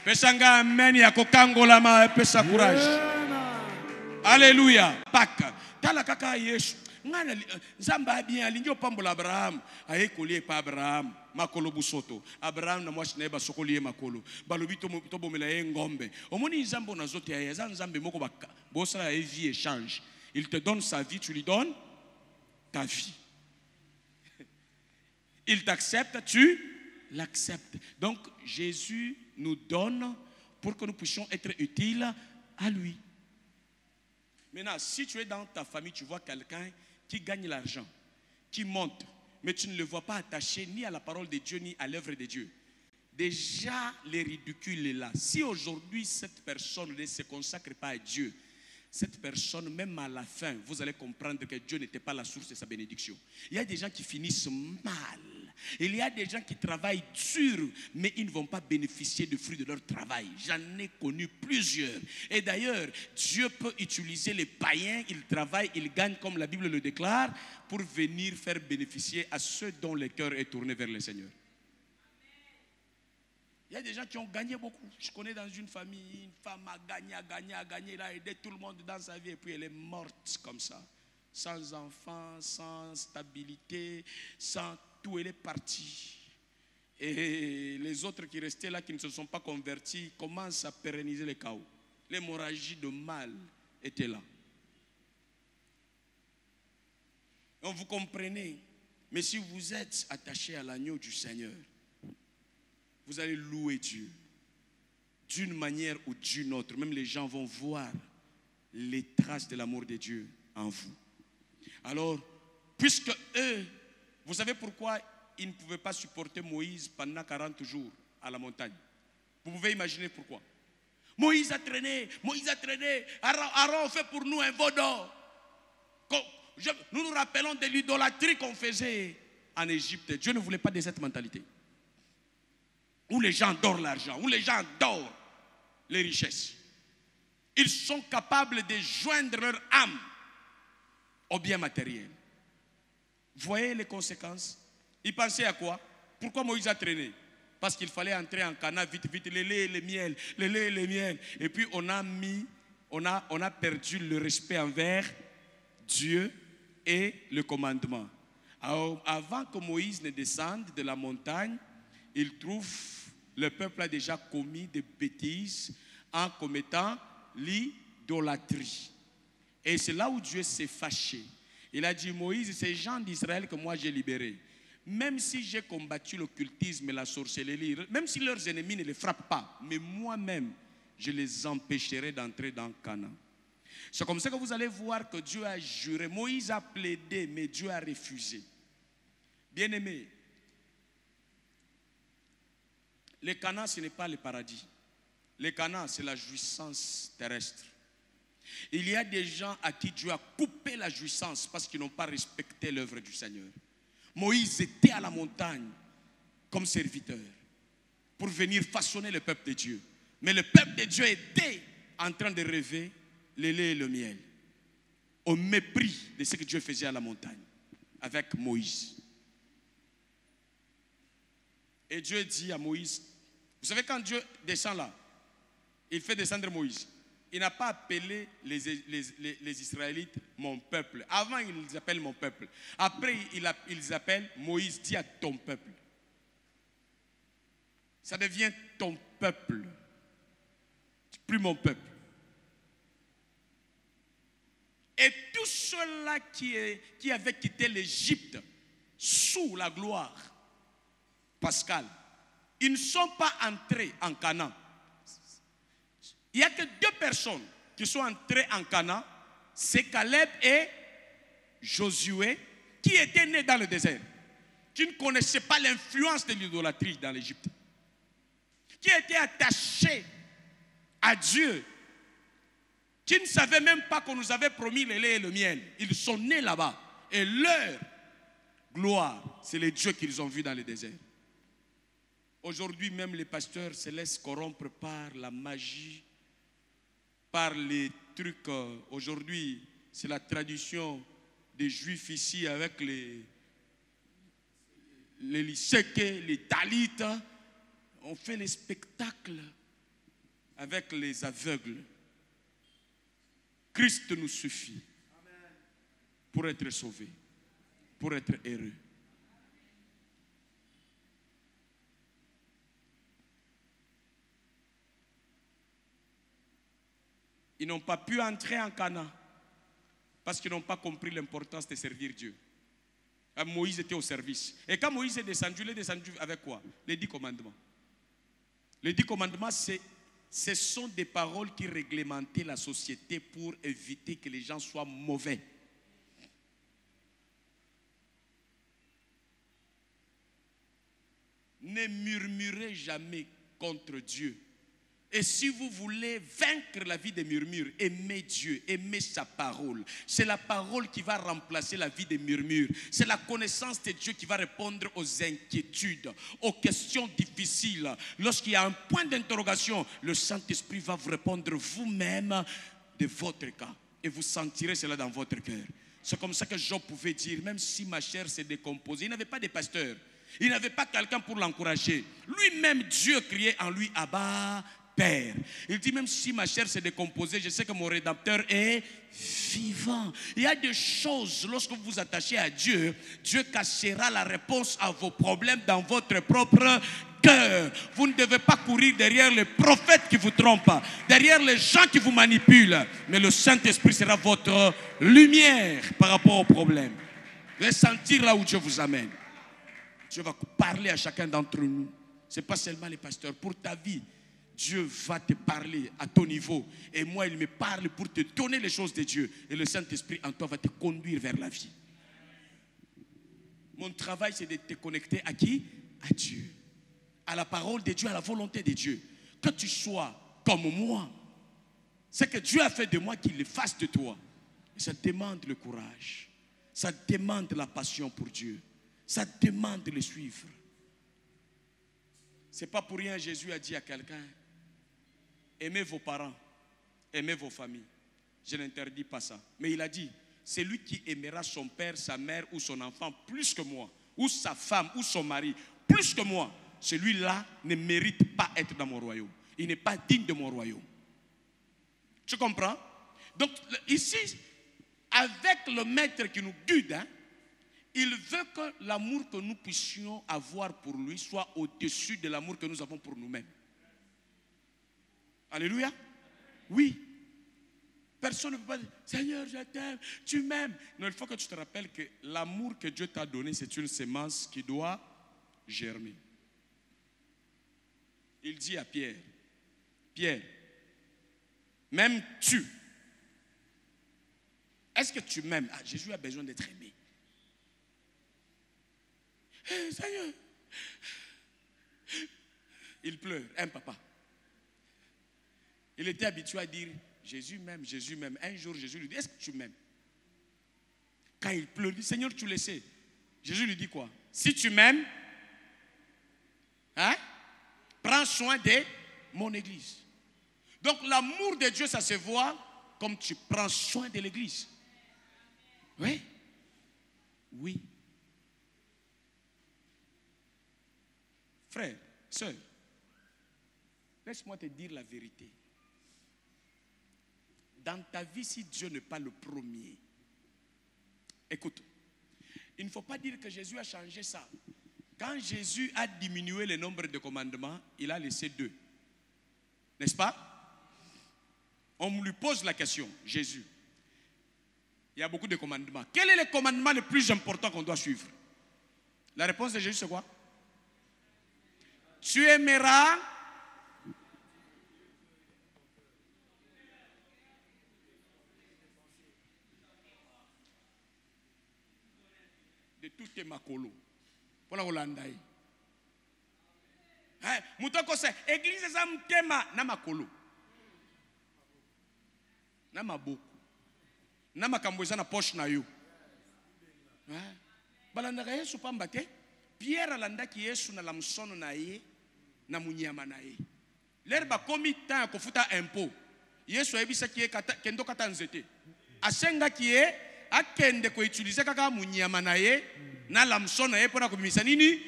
Pesanga amen ya kokangola ma pesa courage. Alléluia. Paka. Tala kaka Yesu. Ngana nzamba bien alingi opambola Abraham, aye kolie pa Abraham. Makolo busoto Abraham na mwasi na eba sokoli makolo balobi to bomela ye ngombe omoni nzambo na zote ya za nzambe moko baka bosala ya vie échange. Il te donne sa vie, tu lui donnes ta vie. Il t'accepte, tu l'acceptes. Donc Jésus nous donne pour que nous puissions être utiles à lui. Maintenant, si tu es dans ta famille, tu vois quelqu'un qui gagne l'argent, qui monte, mais tu ne le vois pas attaché ni à la parole de Dieu, ni à l'œuvre de Dieu. Déjà, le ridicule est là. Si aujourd'hui, cette personne ne se consacre pas à Dieu, cette personne, même à la fin, vous allez comprendre que Dieu n'était pas la source de sa bénédiction. Il y a des gens qui finissent mal. Il y a des gens qui travaillent dur, mais ils ne vont pas bénéficier du fruit de leur travail. J'en ai connu plusieurs. Et d'ailleurs, Dieu peut utiliser les païens, ils travaillent, ils gagnent comme la Bible le déclare, pour venir faire bénéficier à ceux dont le cœur est tourné vers le Seigneur. Il y a des gens qui ont gagné beaucoup. Je connais dans une famille, une femme a gagné, elle a aidé tout le monde dans sa vie et puis elle est morte comme ça. Sans enfant, sans stabilité, sans tout, elle est partie. Et les autres qui restaient là, qui ne se sont pas convertis, commencent à pérenniser le chaos. L'hémorragie de mal était là. Donc vous comprenez, mais si vous êtes attaché à l'agneau du Seigneur, vous allez louer Dieu d'une manière ou d'une autre. Même les gens vont voir les traces de l'amour de Dieu en vous. Alors, puisque eux, vous savez pourquoi ils ne pouvaient pas supporter Moïse pendant 40 jours à la montagne? Vous pouvez imaginer pourquoi. Moïse a traîné. Aaron fait pour nous un veau d'or. Nous nous rappelons de l'idolâtrie qu'on faisait en Égypte. Dieu ne voulait pas de cette mentalité. Où les gens adorent l'argent, où les gens adorent les richesses. Ils sont capables de joindre leur âme au bien matériel. Voyez les conséquences. Ils pensaient à quoi? Pourquoi Moïse a traîné? Parce qu'il fallait entrer en Canaan vite, le lait et le miel, Et puis on a perdu le respect envers Dieu et le commandement. Alors, avant que Moïse ne descende de la montagne, il trouve le peuple a déjà commis des bêtises en commettant l'idolâtrie. Et c'est là où Dieu s'est fâché. Il a dit, Moïse, ces gens d'Israël que moi j'ai libérés, même si j'ai combattu l'occultisme et la sorcellerie, même si leurs ennemis ne les frappent pas, mais moi-même, je les empêcherai d'entrer dans Canaan. C'est comme ça que vous allez voir que Dieu a juré. Moïse a plaidé, mais Dieu a refusé. Bien-aimés, le Canaan, ce n'est pas le paradis. Le Canaan, c'est la jouissance terrestre. Il y a des gens à qui Dieu a coupé la jouissance parce qu'ils n'ont pas respecté l'œuvre du Seigneur. Moïse était à la montagne comme serviteur pour venir façonner le peuple de Dieu. Mais le peuple de Dieu était en train de rêver le lait et le miel, au mépris de ce que Dieu faisait à la montagne avec Moïse. Et Dieu dit à Moïse, vous savez quand Dieu descend là, il fait descendre Moïse. Il n'a pas appelé les Israélites mon peuple. Avant, il les appelle mon peuple. Après, il les appelle Moïse, dit à ton peuple. Ça devient ton peuple. Plus mon peuple. Et tous ceux-là qui avaient quitté l'Égypte sous la gloire pascale, ils ne sont pas entrés en Canaan. Il n'y a que 2 personnes qui sont entrées en Canaan, c'est Caleb et Josué, qui étaient nés dans le désert, qui ne connaissaient pas l'influence de l'idolâtrie dans l'Égypte, qui étaient attachés à Dieu, qui ne savaient même pas qu'on nous avait promis le lait et le miel. Ils sont nés là-bas et leur gloire, c'est les dieux qu'ils ont vus dans le désert. Aujourd'hui, même les pasteurs se laissent corrompre par la magie, par les trucs. Aujourd'hui, c'est la tradition des juifs ici avec les lycéens, les talites. On fait les spectacles avec les aveugles. Christ nous suffit pour être sauvés, pour être heureux. Ils n'ont pas pu entrer en Canaan parce qu'ils n'ont pas compris l'importance de servir Dieu. Moïse était au service. Et quand Moïse est descendu, il est descendu avec quoi? Les 10 commandements. Les 10 commandements, ce sont des paroles qui réglementaient la société pour éviter que les gens soient mauvais. Ne murmurez jamais contre Dieu. Et si vous voulez vaincre la vie des murmures, aimez Dieu, aimez sa parole. C'est la parole qui va remplacer la vie des murmures. C'est la connaissance de Dieu qui va répondre aux inquiétudes, aux questions difficiles. Lorsqu'il y a un point d'interrogation, le Saint-Esprit va vous répondre vous-même de votre cas. Et vous sentirez cela dans votre cœur. C'est comme ça que Job pouvait dire, même si ma chair s'est décomposée, il n'avait pas de pasteur. Il n'avait pas quelqu'un pour l'encourager. Lui-même, Dieu criait en lui, Abba, Père. Il dit, même si ma chair s'est décomposée, je sais que mon Rédempteur est vivant. Il y a des choses, lorsque vous vous attachez à Dieu, Dieu cachera la réponse à vos problèmes dans votre propre cœur. Vous ne devez pas courir derrière les prophètes qui vous trompent, derrière les gens qui vous manipulent, mais le Saint-Esprit sera votre lumière par rapport aux problèmes. Vous allez sentir là où Dieu vous amène. Dieu va parler à chacun d'entre nous. Ce n'est pas seulement les pasteurs. Pour ta vie, Dieu va te parler à ton niveau. Et moi, il me parle pour te donner les choses de Dieu. Et le Saint-Esprit en toi va te conduire vers la vie. Mon travail, c'est de te connecter à qui? À Dieu. À la parole de Dieu, à la volonté de Dieu. Que tu sois comme moi. Ce que Dieu a fait de moi, qu'il le fasse de toi. Et ça demande le courage. Ça demande la passion pour Dieu. Ça demande de le suivre. Ce n'est pas pour rien Jésus a dit à quelqu'un, aimez vos parents, aimez vos familles. Je n'interdis pas ça. Mais il a dit, celui qui aimera son père, sa mère ou son enfant plus que moi, ou sa femme ou son mari plus que moi, celui-là ne mérite pas être dans mon royaume. Il n'est pas digne de mon royaume. Tu comprends? Donc ici, avec le maître qui nous guide, il veut que l'amour que nous puissions avoir pour lui soit au-dessus de l'amour que nous avons pour nous-mêmes. Alléluia. Oui. Personne ne peut pas dire, Seigneur, je t'aime, tu m'aimes. Non, il faut que tu te rappelles que l'amour que Dieu t'a donné, c'est une semence qui doit germer. Il dit à Pierre, Pierre, m'aimes-tu? Est-ce que tu m'aimes? Ah, Jésus a besoin d'être aimé. Hey, Seigneur. Il pleure, un papa. Il était habitué à dire, Jésus m'aime, Jésus m'aime. Un jour, Jésus lui dit, est-ce que tu m'aimes? Quand il pleure, il dit, Seigneur, tu le sais. Jésus lui dit quoi? Si tu m'aimes, hein, prends soin de mon église. Donc l'amour de Dieu, ça se voit comme tu prends soin de l'église. Oui? Oui. Frère, sœur, laisse-moi te dire la vérité. Dans ta vie, si Dieu n'est pas le premier, écoute, il ne faut pas dire que Jésus a changé ça. Quand Jésus a diminué le nombre de commandements, il a laissé 2. N'est-ce pas? On lui pose la question, Jésus. Il y a beaucoup de commandements. Quel est le commandement le plus important qu'on doit suivre? La réponse de Jésus, c'est quoi? Tu aimeras de tout tes makolo. Pour la Hollande. Moutoko c'est église ça mtema na makolo. Na maboko. Na makambo eza na poche na yo. Balandaka Yesu pamba te. Pierre alandaki Yesu na lamsono na ye na munyama na ye. L'herbe komi tan kofuta impôt. Yesu ayebisa ki kendo kata nzete. Asenga ki ye akende ko utiliser kaka munyama na ye na lamsono na ye pona komimisa nini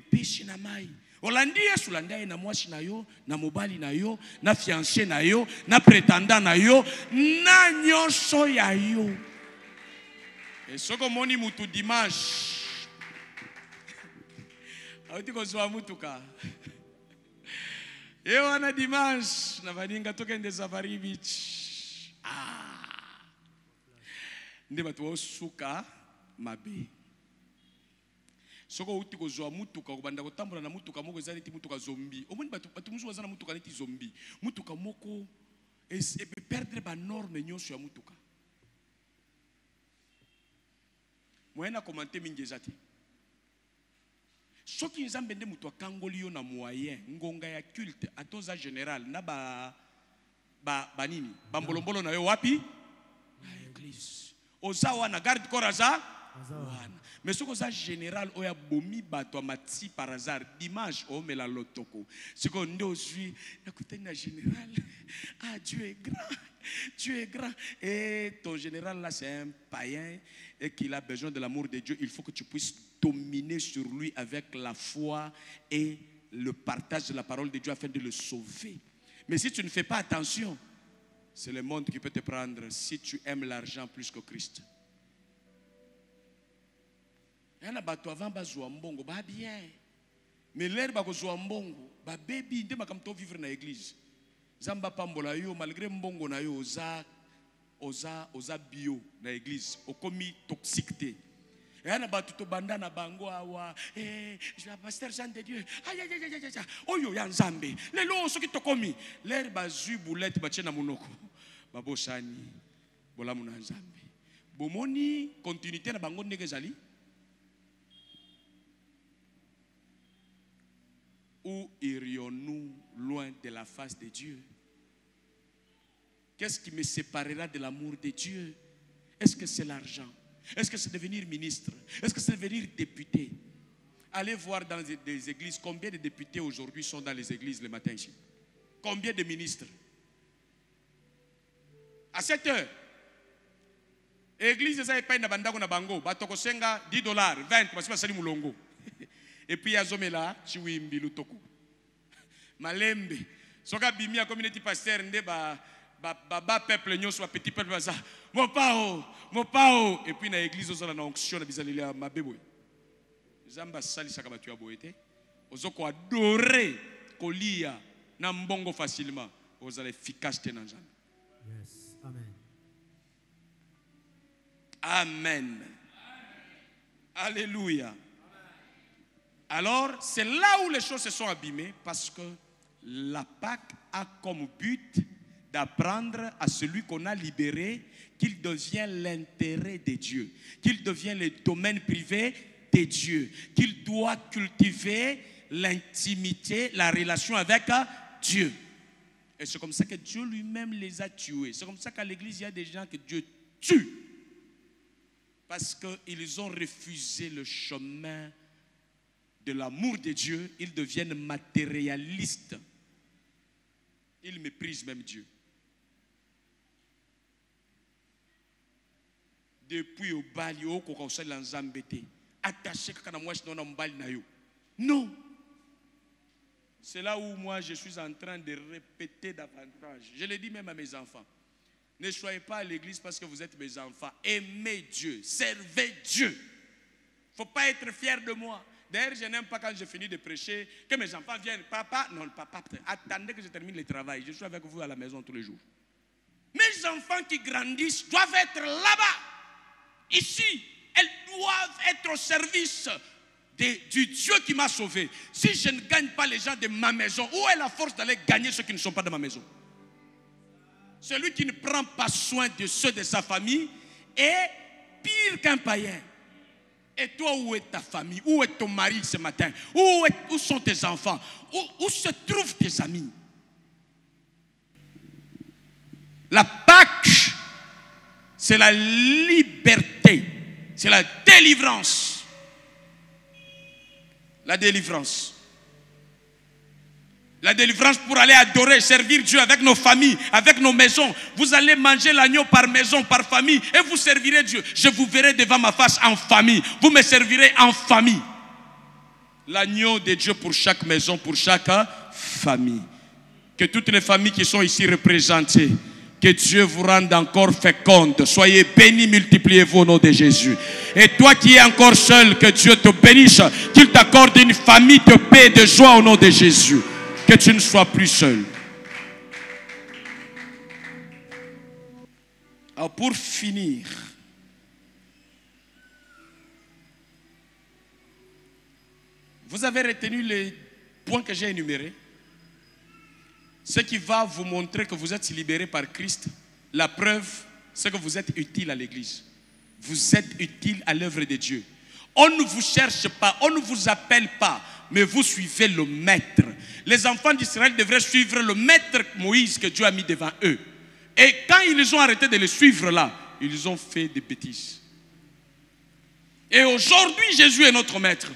pishi na mai. Olandi Yesu landa ye na mwasi na yo, na mobali na yo, na fiancé na yo, na prétendant na yo, na nyonso ya yo. Et soko moni mutu dimanche. Auti kozwa mutuka. Ewa na dimanche na vaninga tokende safari beach. Nde batu osuka mabe. Soko uti kozwa mutuka kubanda kotambola na mutuka moko ezali ti mutuka zombie. Omoni batu musu bazana mutuka neti zombie. Mutuka moko peut perdre ba norme nyonso ya mutuka. Moyena commenter mingi ezati. Soki nzambe nde mutu akangoli yo na moyen ngonga ya culte atoza général na ba nini bambolombolo na yo wapi na église oza wana garde corps aza wana mais soko za général oya bomi bato amati par hasard dimanche o mela lotoko siko nde ozwi nakutani na général. Ah, Dieu est grand, Dieu est grand, et ton général là c'est un païen et qu'il a besoin de l'amour de Dieu. Il faut que tu puisses dominer sur lui avec la foi et le partage de la parole de Dieu afin de le sauver. Mais si tu ne fais pas attention, c'est le monde qui peut te prendre si tu aimes l'argent plus que Christ. Il y a bato avant bazwa mbongo ba bien. Mais l'air ba kozwa mbongo ba baby nde makamto vivre na église. Zamba pambola yo malgré mbongo na yo oza bio na église okomi toxiquité. Et on a battu to banda na bango awa je suis pasteur Jean de Dieu. Aïe aïe aïe aïe. Oyo ya nzambe. Lelo soki tokomi l'air bazui boulette bache na munoko. Babosani bolamu na nzambe. Bomoni continuité na bango ndenge zali. Où irions-nous loin de la face de Dieu? Qu'est-ce qui me séparera de l'amour de Dieu? Est-ce que c'est l'argent? Est-ce que c'est devenir ministre? Est-ce que c'est devenir député? Allez voir dans des églises combien de députés aujourd'hui sont dans les églises le matin ici. Combien de ministres? À 7 heures. Église ça paye na bandako na bango, batoko senga $10, 20 parce que sali mulongo. Et puis azomela chiwimbi lutoko. Malembe. Soka bimia community pasteur nde ba peuple nyonso petit peuple baza. Mopao et puis na église ozo na onction na bizalila mabebo. Zamba sali saka batu ya boete. Ozoko adorer kolia na mbongo facilement. Ozala efficace te na nzambe. Yes. Amen. Amen. Alléluia. Alors, c'est là où les choses se sont abîmées parce que la Pâque a comme but d'apprendre à celui qu'on a libéré qu'il devient l'intérêt de Dieu, qu'il devient le domaine privé de Dieu, qu'il doit cultiver l'intimité, la relation avec Dieu. Et c'est comme ça que Dieu lui-même les a tués. C'est comme ça qu'à l'église, il y a des gens que Dieu tue. Parce qu'ils ont refusé le chemin de l'amour de Dieu. Ils deviennent matérialistes. Ils méprisent même Dieu. Depuis au bali, au kokosel l'anzambete, attaché quand moi je donne un bali na yo. Non. C'est là où moi je suis en train de répéter davantage. Je le dis même à mes enfants. Ne soyez pas à l'église parce que vous êtes mes enfants. Aimez Dieu, servez Dieu. Il ne faut pas être fier de moi. D'ailleurs, je n'aime pas quand je finis de prêcher que mes enfants viennent. Papa, non, papa, attendez que je termine le travail. Je suis avec vous à la maison tous les jours. Mes enfants qui grandissent doivent être là-bas. Ici, elles doivent être au service du Dieu qui m'a sauvé. Si je ne gagne pas les gens de ma maison, où est la force d'aller gagner ceux qui ne sont pas de ma maison? Celui qui ne prend pas soin de ceux de sa famille est pire qu'un païen. Et toi, où est ta famille? Où est ton mari ce matin? Où sont tes enfants? Où se trouvent tes amis? La Pâque, c'est la liberté, c'est la délivrance. La délivrance. La délivrance pour aller adorer, servir Dieu avec nos familles, avec nos maisons. Vous allez manger l'agneau par maison, par famille, et vous servirez Dieu. Je vous verrai devant ma face en famille. Vous me servirez en famille. L'agneau de Dieu pour chaque maison, pour chaque famille. Que toutes les familles qui sont ici représentées, que Dieu vous rende encore féconde. Soyez bénis, multipliez-vous au nom de Jésus. Et toi qui es encore seul, que Dieu te bénisse, qu'il t'accorde une famille de paix et de joie au nom de Jésus. Que tu ne sois plus seul. Alors pour finir, vous avez retenu les points que j'ai énumérés. Ce qui va vous montrer que vous êtes libéré par Christ. La preuve, c'est que vous êtes utile à l'église. Vous êtes utile à l'œuvre de Dieu. On ne vous cherche pas, on ne vous appelle pas, mais vous suivez le maître. Les enfants d'Israël devraient suivre le maître Moïse que Dieu a mis devant eux. Et quand ils ont arrêté de le suivre là, ils ont fait des bêtises. Et aujourd'hui, Jésus est notre maître.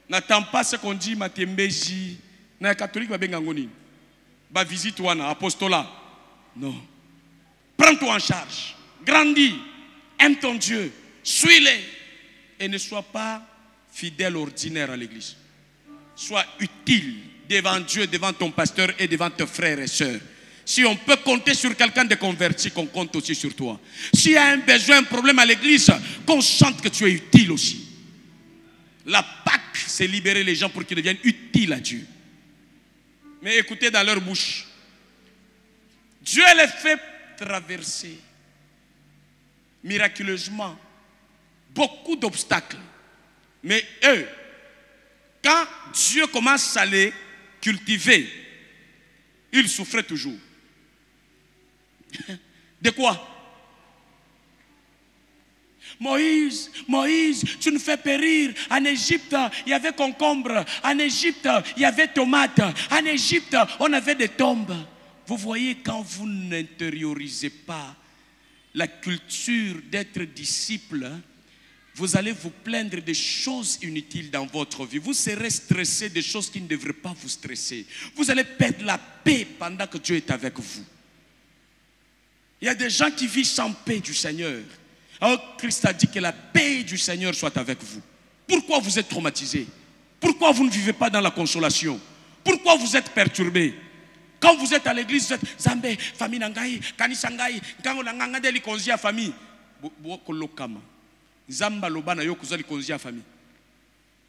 N'attends pas ce qu'on dit, Matembeji, na catholique va bengangoni. Ba visite ou un apostolat. Non. Prends-toi en charge. Grandis. Aime ton Dieu. Suis-le. Et ne sois pas fidèle ordinaire à l'église. Sois utile devant Dieu, devant ton pasteur et devant tes frères et sœurs. Si on peut compter sur quelqu'un de converti, qu'on compte aussi sur toi. S'il y a un besoin, un problème à l'église, qu'on sente que tu es utile aussi. La Pâque, c'est libérer les gens pour qu'ils deviennent utiles à Dieu. Mais écoutez dans leur bouche. Dieu les fait traverser miraculeusement beaucoup d'obstacles. Mais eux, quand Dieu commence à les cultiver, ils souffraient toujours. De quoi? Moïse, tu nous fais périr. En Égypte, il y avait concombre. En Égypte, il y avait tomates. En Égypte, on avait des tombes. Vous voyez, quand vous n'intériorisez pas la culture d'être disciple, vous allez vous plaindre des choses inutiles dans votre vie. Vous serez stressé des choses qui ne devraient pas vous stresser. Vous allez perdre la paix pendant que Dieu est avec vous. Il y a des gens qui vivent sans paix du Seigneur. Alors Christ a dit que la paix du Seigneur soit avec vous. Pourquoi vous êtes traumatisé? Pourquoi vous ne vivez pas dans la consolation? Pourquoi vous êtes perturbé? Quand vous êtes à l'église, vous êtes Zambé, famille Nangaï, Kanisangaï, quand la nganga deli konzi à famille. Bokolokama. Zamba lobana yo kuzali konzi à famille.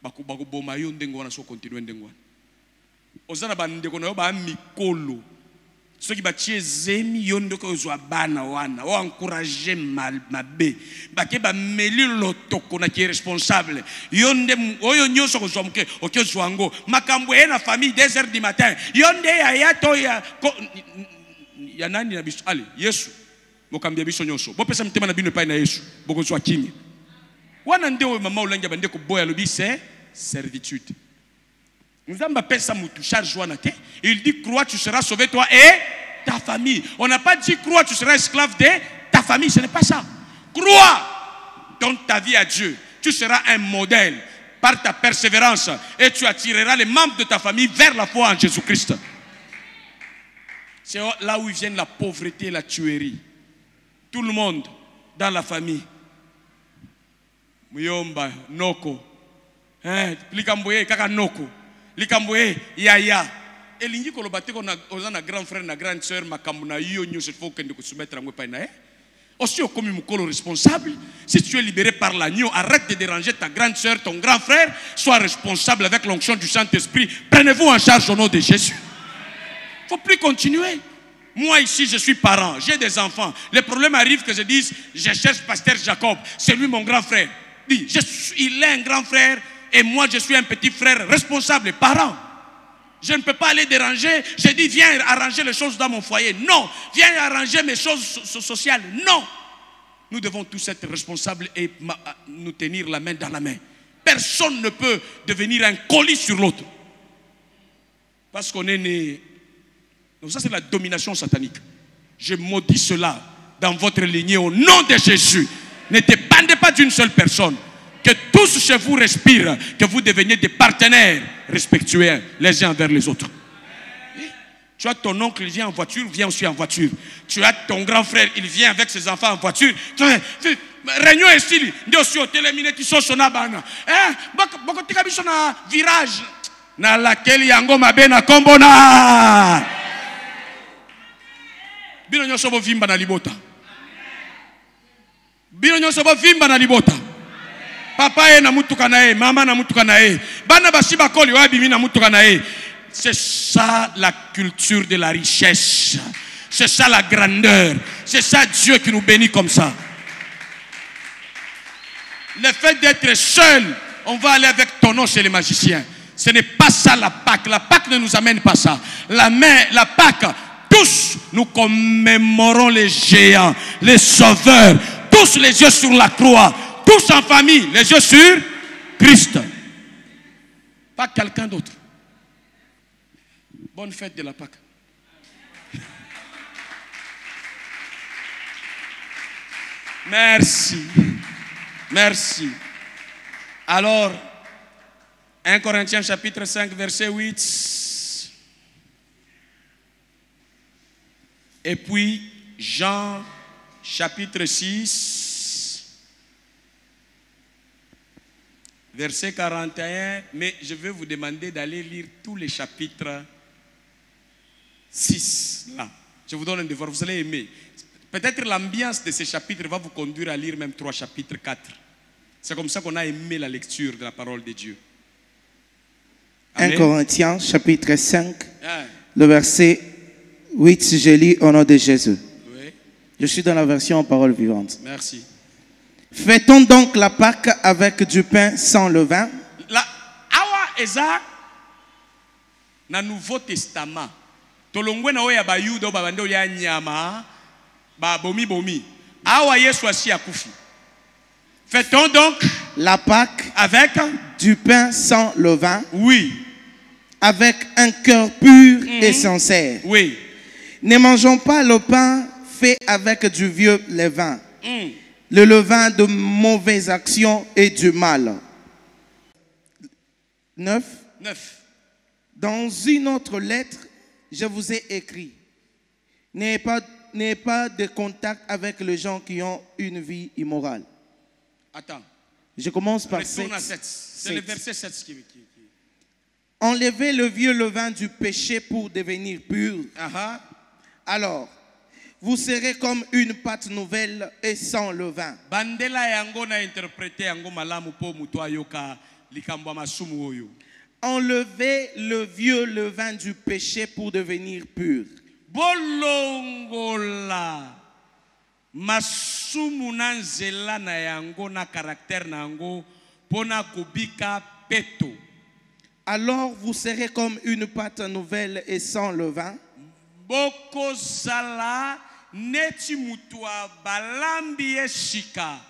Bako boma yo ndengo wana so continue ndengo wana. Ozana ba ndeko na yo ba mikolo. Ceux qui batie zemi yondo ko zo bana wana o encourager mabe bake ba meli lotoko na qui est responsable yonde oyo nyoso ko zo mke o ke zwango makambo e na famille 2h du matin yonde ya to ya nani na biso ale Yesu mokambia biso nyoso bo pesa mtema na bino pa na Yesu boko zo akini wana ndio mama ulanga bande ko boya lobi c'est servitude. Nous avons appelé ça moutou charge wanate. Il dit crois tu seras sauvé toi et ta famille. On n'a pas dit crois tu seras esclave de ta famille, ce n'est pas ça. Crois dans ta vie à Dieu. Tu seras un modèle par ta persévérance et tu attireras les membres de ta famille vers la foi en Jésus-Christ. C'est là où viennent la pauvreté et la tuerie. Tout le monde dans la famille. Muyomba, Noko. Likamboye, Kaka Noko. Likamboye, Yaya. Et l'ingi kolobate qu'on a grand frère, na grande sœur, makamuna yo nyo se faut que nous soumettre à moi pas nae. Aussi au comme mukolo responsable. Si tu es libéré par l'agneau, arrête de déranger ta grande sœur, ton grand frère. Sois responsable avec l'onction du Saint-Esprit. Prenez-vous en charge au nom de Jésus. Faut plus continuer. Moi ici, je suis parent, j'ai des enfants. Le problème arrive que je dise, je cherche pasteur Jacob, c'est lui mon grand frère. Dit, il est un grand frère et moi je suis un petit frère responsable, parent. Je ne peux pas aller déranger. Je dis, viens arranger les choses dans mon foyer. Non. Viens arranger mes choses sociales. Non. Nous devons tous être responsables et nous tenir la main dans la main. Personne ne peut devenir un colis sur l'autre. Parce qu'on est né. Donc ça, c'est la domination satanique. Je maudis cela dans votre lignée au nom de Jésus. Ne dépendez pas d'une seule personne. Que tous chez vous respirent, que vous deveniez des partenaires respectueux les uns envers les autres. Tu as ton oncle, il vient en voiture, viens aussi en voiture. Tu as ton grand frère, il vient avec ses enfants en voiture. Réunion est style, il aussi au téléminé qui sont sur la bana. Beaucoup de gens na virage, na laquelle yango mabena kombona. Bino nyoso bo vimba na libota. Bino nyoso bo vimba na libota. Papa est na mutuka na e, maman na mutuka na e. Bana basi bakoli wa bimi na mutuka na e. C'est ça la culture de la richesse. C'est ça la grandeur. C'est ça Dieu qui nous bénit comme ça. Le fait d'être seul, on va aller avec ton nom chez les magiciens. Ce n'est pas ça la Pâque. La Pâque ne nous amène pas ça. La Pâque, tous nous commémorons les géants, les sauveurs, tous les yeux sur la croix. Tous en famille, les yeux sur Christ. Pas quelqu'un d'autre. Bonne fête de la Pâque. Merci. Merci. Alors, 1 Corinthiens chapitre 5, verset 8. Et puis, Jean chapitre 6. Verset 41, mais je vais vous demander d'aller lire tous les chapitres 6. Là. Je vous donne un devoir, vous allez aimer. Peut-être l'ambiance de ces chapitres va vous conduire à lire même 3 chapitres, 4. C'est comme ça qu'on a aimé la lecture de la parole de Dieu. Amen. 1 Corinthiens chapitre 5, le verset 8, je lis au nom de Jésus. Oui. Je suis dans la version parole vivante. Merci. Fait-on donc la Pâque avec du pain sans levain? La awa eza na Nouveau Testament. Tolongwe na oya ba Yuda ba bande ya nyama ba bomi bomi. Awa Yesu asi akufi. Fait-on donc la Pâque avec du pain sans levain? Oui. Avec un cœur pur et sincère. Oui. Ne mangeons pas le pain fait avec du vieux levain. Le levain de mauvaises actions et du mal. 9. Dans une autre lettre, je vous ai écrit, n'ayez pas de contact avec les gens qui ont une vie immorale. Attends. Je commence par 7. C'est le verset 7 qui... Enlevez le vieux levain du péché pour devenir pur. Alors, vous serez comme une pâte nouvelle et sans levain. Bandela yango na interprété yango malamu po muto ayoka likambo ya masumu oyo. Enlevez le vieux levain du péché pour devenir pur. bolongola masumu na nzela na yango na caractère na yango pona kobika peto. Alors vous serez comme une pâte nouvelle et sans levain. Bokozala neti mutua balambi eshika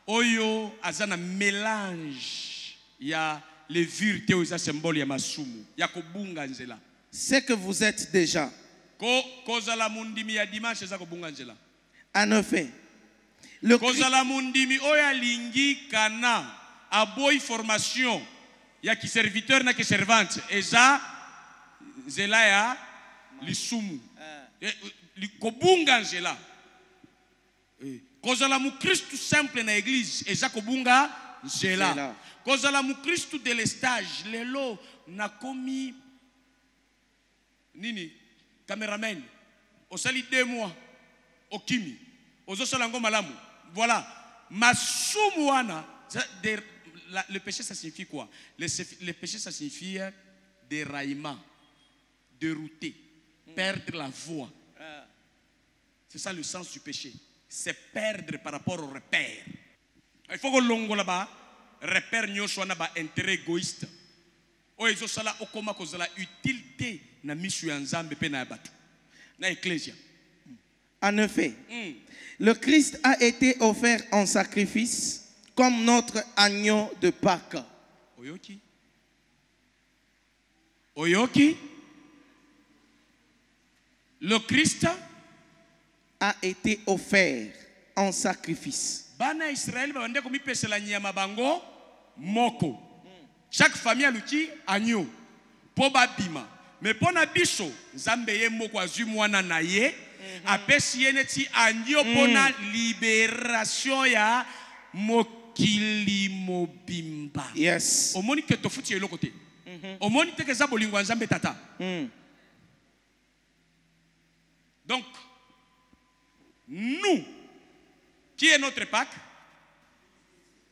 oyo azana mélange ya levure te oza symbole ya masumu ya kobunga nzela. C'est que vous êtes déjà. Kozala mundimi ya dimanche eza kobunga nzela. En effet, le kozala mundimi oya lingi kana aboyi formation ya ki serviteur na ki servante eza nzela ya lisumu. Kobunga nzela. Kozala mu Christ simple na église eza kobunga nzela. Kozala mu Christ de l'estage lelo nakomi nini cameraman osali 2 mois okimi ozosala ngo malamu. Voilà, masumu wana le péché ça signifie quoi? Le péché ça signifie déraillement, dérouter, perdre la voie. C'est ça le sens du péché. C'est perdre par rapport au repère. Il faut que l'on là-bas repère nyosho na ba intérêt égoïste. O ezo sala okoma kozala utilité na misu ya nzambe pe na bato. Na ecclésia. En effet, le Christ a été offert en sacrifice comme notre agneau de Pâques. Oyoki. Oyoki. Le Christ a été offert en sacrifice. Bana Israël ba ndeko mipesela nyama bango moko. Chaque famille a l'outil agneau. Po babima. Mais pona biso nzambe ye moko azwi mwana na ye apesi ye neti agneau pona libération ya mokili mobimba. Yes. Omoni ke tofuti eloko te. Omoni te ke za bolingo nzambe tata. Donc nous, qui est notre Pâques?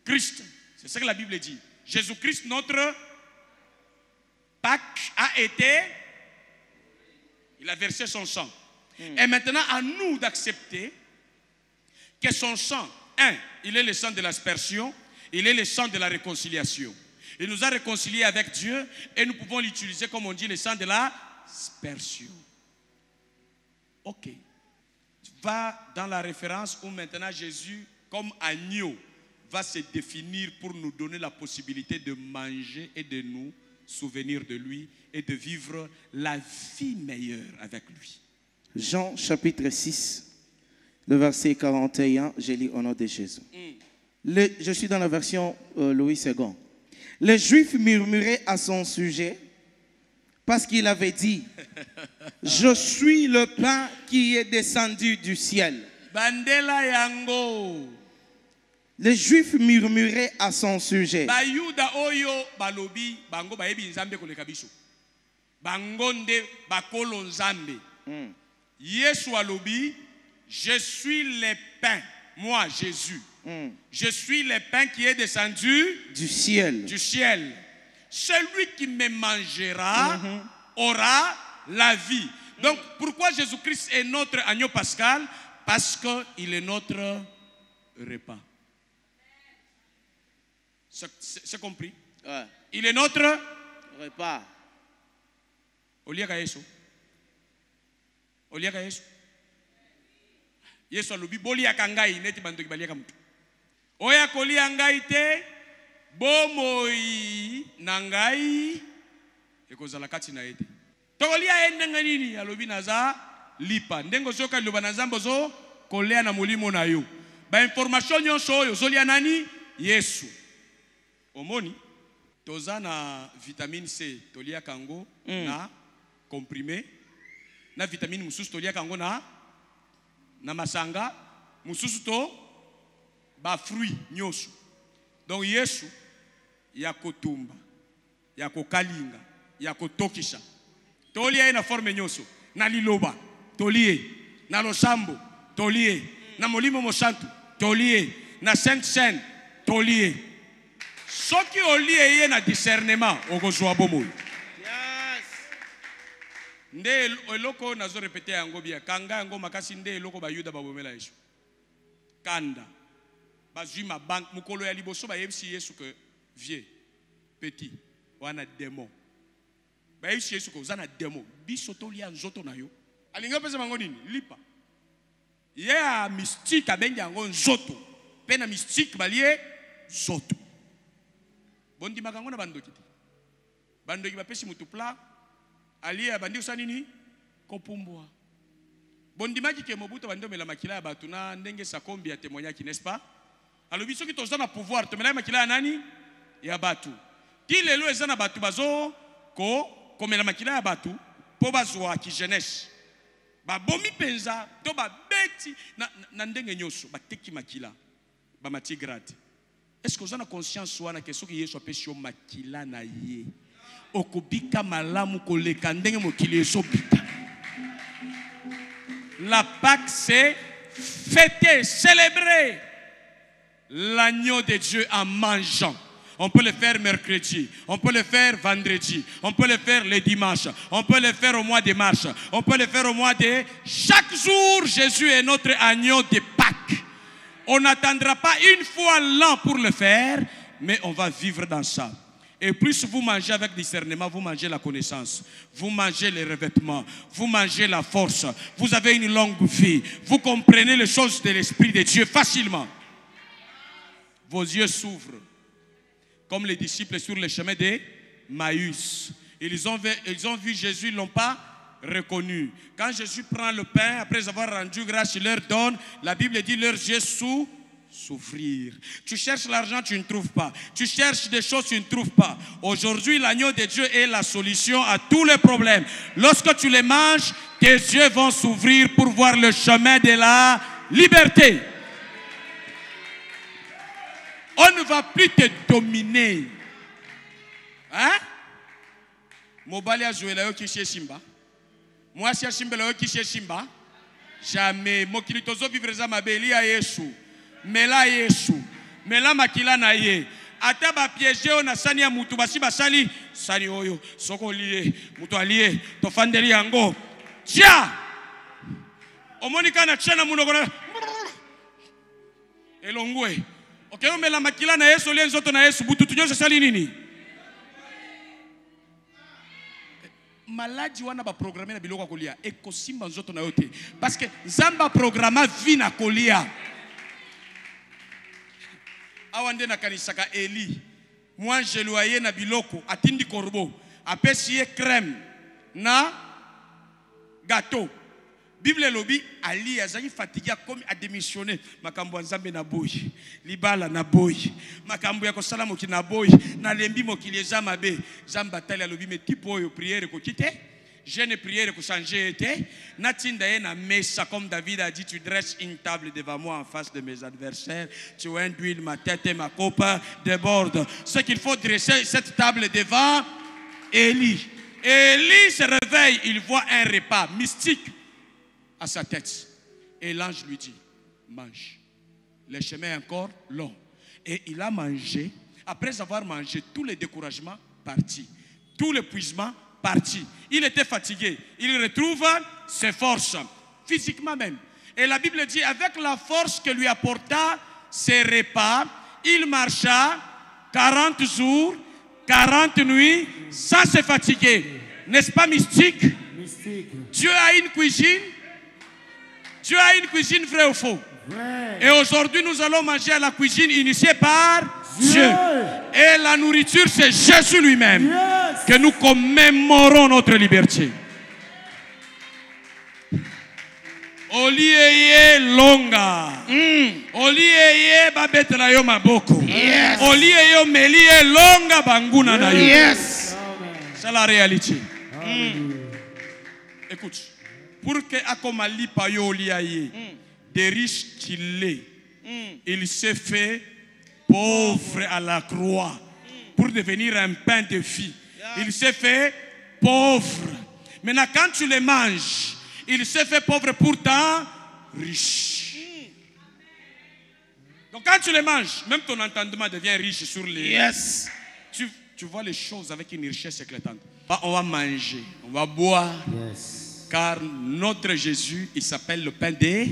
Christ. C'est ce que la Bible dit. Jésus-Christ, notre Pâques, a été, il a versé son sang. Et maintenant, à nous d'accepter que son sang, il est le sang de l'aspersion, il est le sang de la réconciliation. Il nous a réconciliés avec Dieu et nous pouvons l'utiliser, comme on dit, le sang de l'aspersion. Ok. Va dans la référence où maintenant Jésus, comme agneau, va se définir pour nous donner la possibilité de manger et de nous souvenir de lui et de vivre la vie meilleure avec lui. Jean chapitre 6, le verset 41, je lis au nom de Jésus. Je suis dans la version Louis II. Les Juifs murmuraient à son sujet parce qu'il avait dit « Je suis le pain qui est descendu du ciel. » Bandela yango. Les Juifs murmuraient à son sujet. Bayuda oyo balobi bango bayebi nzambe koleka biso. Bango nde bakolo nzambe. Yesu alobi, je suis le pain, moi Jésus. Je suis le pain qui est descendu du ciel. Du ciel. Celui qui me mangera aura la vie. Donc pourquoi Jésus-Christ est notre agneau pascal? Parce qu'il est notre repas. C'est compris? Ouais. Il est notre repas. Oliaka Yesu. Oliaka Yesu. Yesu alobi boliaka ngai neti bandoki baliaka mutu. Oya kolia ngai te bomoi na ngai ekozala kati na ete. Tokolia endenga nini alobi naza lipa. Ndengo soka loba na nzambe zo kolea na molimo na yo. Ba information nyonso oyo zolia nani? Yesu. Omoni toza na vitamine C tolia kango na comprimé na vitamine mususu tolia kango na masanga mususu to ba fruit nyoso. Donc Yesu ya kotumba ya kokalinga ya kotokisha tolia na forme nyoso na liloba tolie na losambo tolie na molimo mosantu tolie na sainte seine tolie. Soki olie ye na discernement okozwa bomoi. Nde eloko nazo répéter yango bia kanga yango makasi nde eloko ba yuda babomela Yesu. Kanda. Bazui ma banque mukolo ya liboso ba yebisi Yesu que vieux petit wana démon. Ba yebisi Yesu que ozana démon. Bisoto lia nzoto na yo. Alinga pesa mango nini? Lipa. Yeah, mystique abengi yango nzoto. Pena mystique balie nzoto. Bondi makango na bandoki. Bandoki ba pesi mutu pla. Ali ya bandi usani ni kopumbwa. Bondimaki ke Mobutu bandomela makila ya batu na ndenge sakombi ya témoignaki, n'est-ce pas? Alors biso ki tozana pouvoir tomela makila ya nani? Ya batu. Ti lelo ezana batu bazo komela makila ya batu po bazwa ki jeunesse. Ba bomi penza to ba beti na ndenge nyoso bateki makila ba mati grade. Est-ce que vous avez conscience wana ke soki Yesu apesi yo makila na ye? Okubika malamu koleka ndenge mokili esobika. La Pâque c'est fêter, célébrer l'agneau de Dieu en mangeant. On peut le faire mercredi, on peut le faire vendredi, on peut le faire le dimanche, on peut le faire au mois de mars, on peut le faire au mois de... Chaque jour, Jésus est notre agneau de Pâques. On n'attendra pas une fois l'an pour le faire, mais on va vivre dans ça. Et plus vous mangez avec discernement, vous mangez la connaissance, vous mangez les revêtements, vous mangez la force, vous avez une longue vie, vous comprenez les choses de l'Esprit de Dieu facilement. Vos yeux s'ouvrent, comme les disciples sur le chemin de Maïs. Ils ont vu Jésus, ils ne l'ont pas reconnu. Quand Jésus prend le pain, après avoir rendu grâce, il leur donne, la Bible dit leurs yeux s'ouvrir. Tu cherches l'argent, tu ne trouves pas. Tu cherches des choses, tu ne trouves pas. Aujourd'hui, l'agneau de Dieu est la solution à tous les problèmes. Lorsque tu les manges, tes yeux vont s'ouvrir pour voir le chemin de la liberté. On ne va plus te dominer. Hein? Mobali a joué là qui chez Simba. Moi si Simba là qui chez Simba. Jamais. Mokilitozo vivre za mabeli a Yesu. Mela Yesu. Mela makila na ye. Ata ba piéger on a sani ya mutu basi basali sani oyo soko lié mutu alié to fandeli yango. Tia. Omonika na chana munoko na elongwe. Ok, on met la makila na Yesu lien zoto na Yesu butu tunyo sali nini? Maladi wana ba programmer na biloko kolia ekosimba nzoto na yote parce que Zamba programma vie na kolia. Awande na kanisaka Eli. Moi je loyer na biloko atindi korbo apesi crème na gâteau. Bible lobi Ali azaki fatigué comme a démissionné makambo nzambe na boy libala na boy makambo ya kosala moki na boy na lembi mokili eza mabe zamba tali lobi me tipo oyo prière ko kite jeune prière ko changer été natinda ye na mesa comme David a dit tu dresses une table devant moi en face de mes adversaires tu induis ma tête et ma coupe déborde. Ce qu'il faut dresser cette table devant Élie. Élie se réveille, il voit un repas mystique à sa tête. Et l'ange lui dit, mange. Le chemin est encore long. Et il a mangé. Après avoir mangé, tous les découragements partis. Tout l'épuisement parti. Il était fatigué. Il retrouve ses forces, physiquement même. Et la Bible dit, avec la force que lui apporta ses repas, il marcha 40 jours, 40 nuits, sans se fatiguer. N'est-ce pas mystique? Dieu a une cuisine. Dieu a une cuisine vraie ou faux? Vrai. Et aujourd'hui, nous allons manger à la cuisine initiée par Dieu. Et la nourriture, c'est Jésus lui-même. Yes. Que nous commémorons notre liberté. Olieye longa. Olieye babetela yo maboko. Olieye melie longa banguna na yo. Yes. C'est la réalité. Écoute. Pour que Akomali Payoli aille, des riches qu'il est, il s'est fait pauvre à la croix pour devenir un pain de vie. Il s'est fait pauvre. Maintenant, quand tu le manges, il s'est fait pauvre pourtant riche. Donc, quand tu le manges, même ton entendement devient riche sur les. Yes. Tu tu vois les choses avec une richesse éclatante. On va manger, on va boire. Yes. Car notre Jésus, il s'appelle le pain des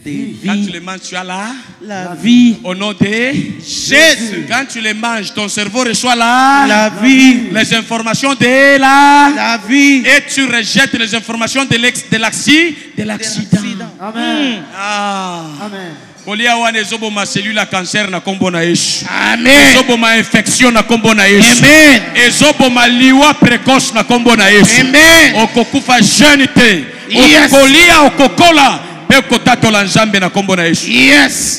Des Quand vies. tu les manges, tu as là. La vie. Au nom de Jésus. Quand tu les manges, ton cerveau reçoit là. La vie. Les informations de là. La vie. Et tu rejettes les informations de l'accident. Amen. Ah. Amen. Kolia wana ezoboma cellule à cancer na kombo na Yesu. Amen. Ezoboma infection na kombo na Yesu. Amen. Ezoboma liwa précoce na kombo na Yesu. Amen. Okokufa jeune te. Yes. Okolia okokola. Pe kotatola nzambe na kombo na Yesu. Yes.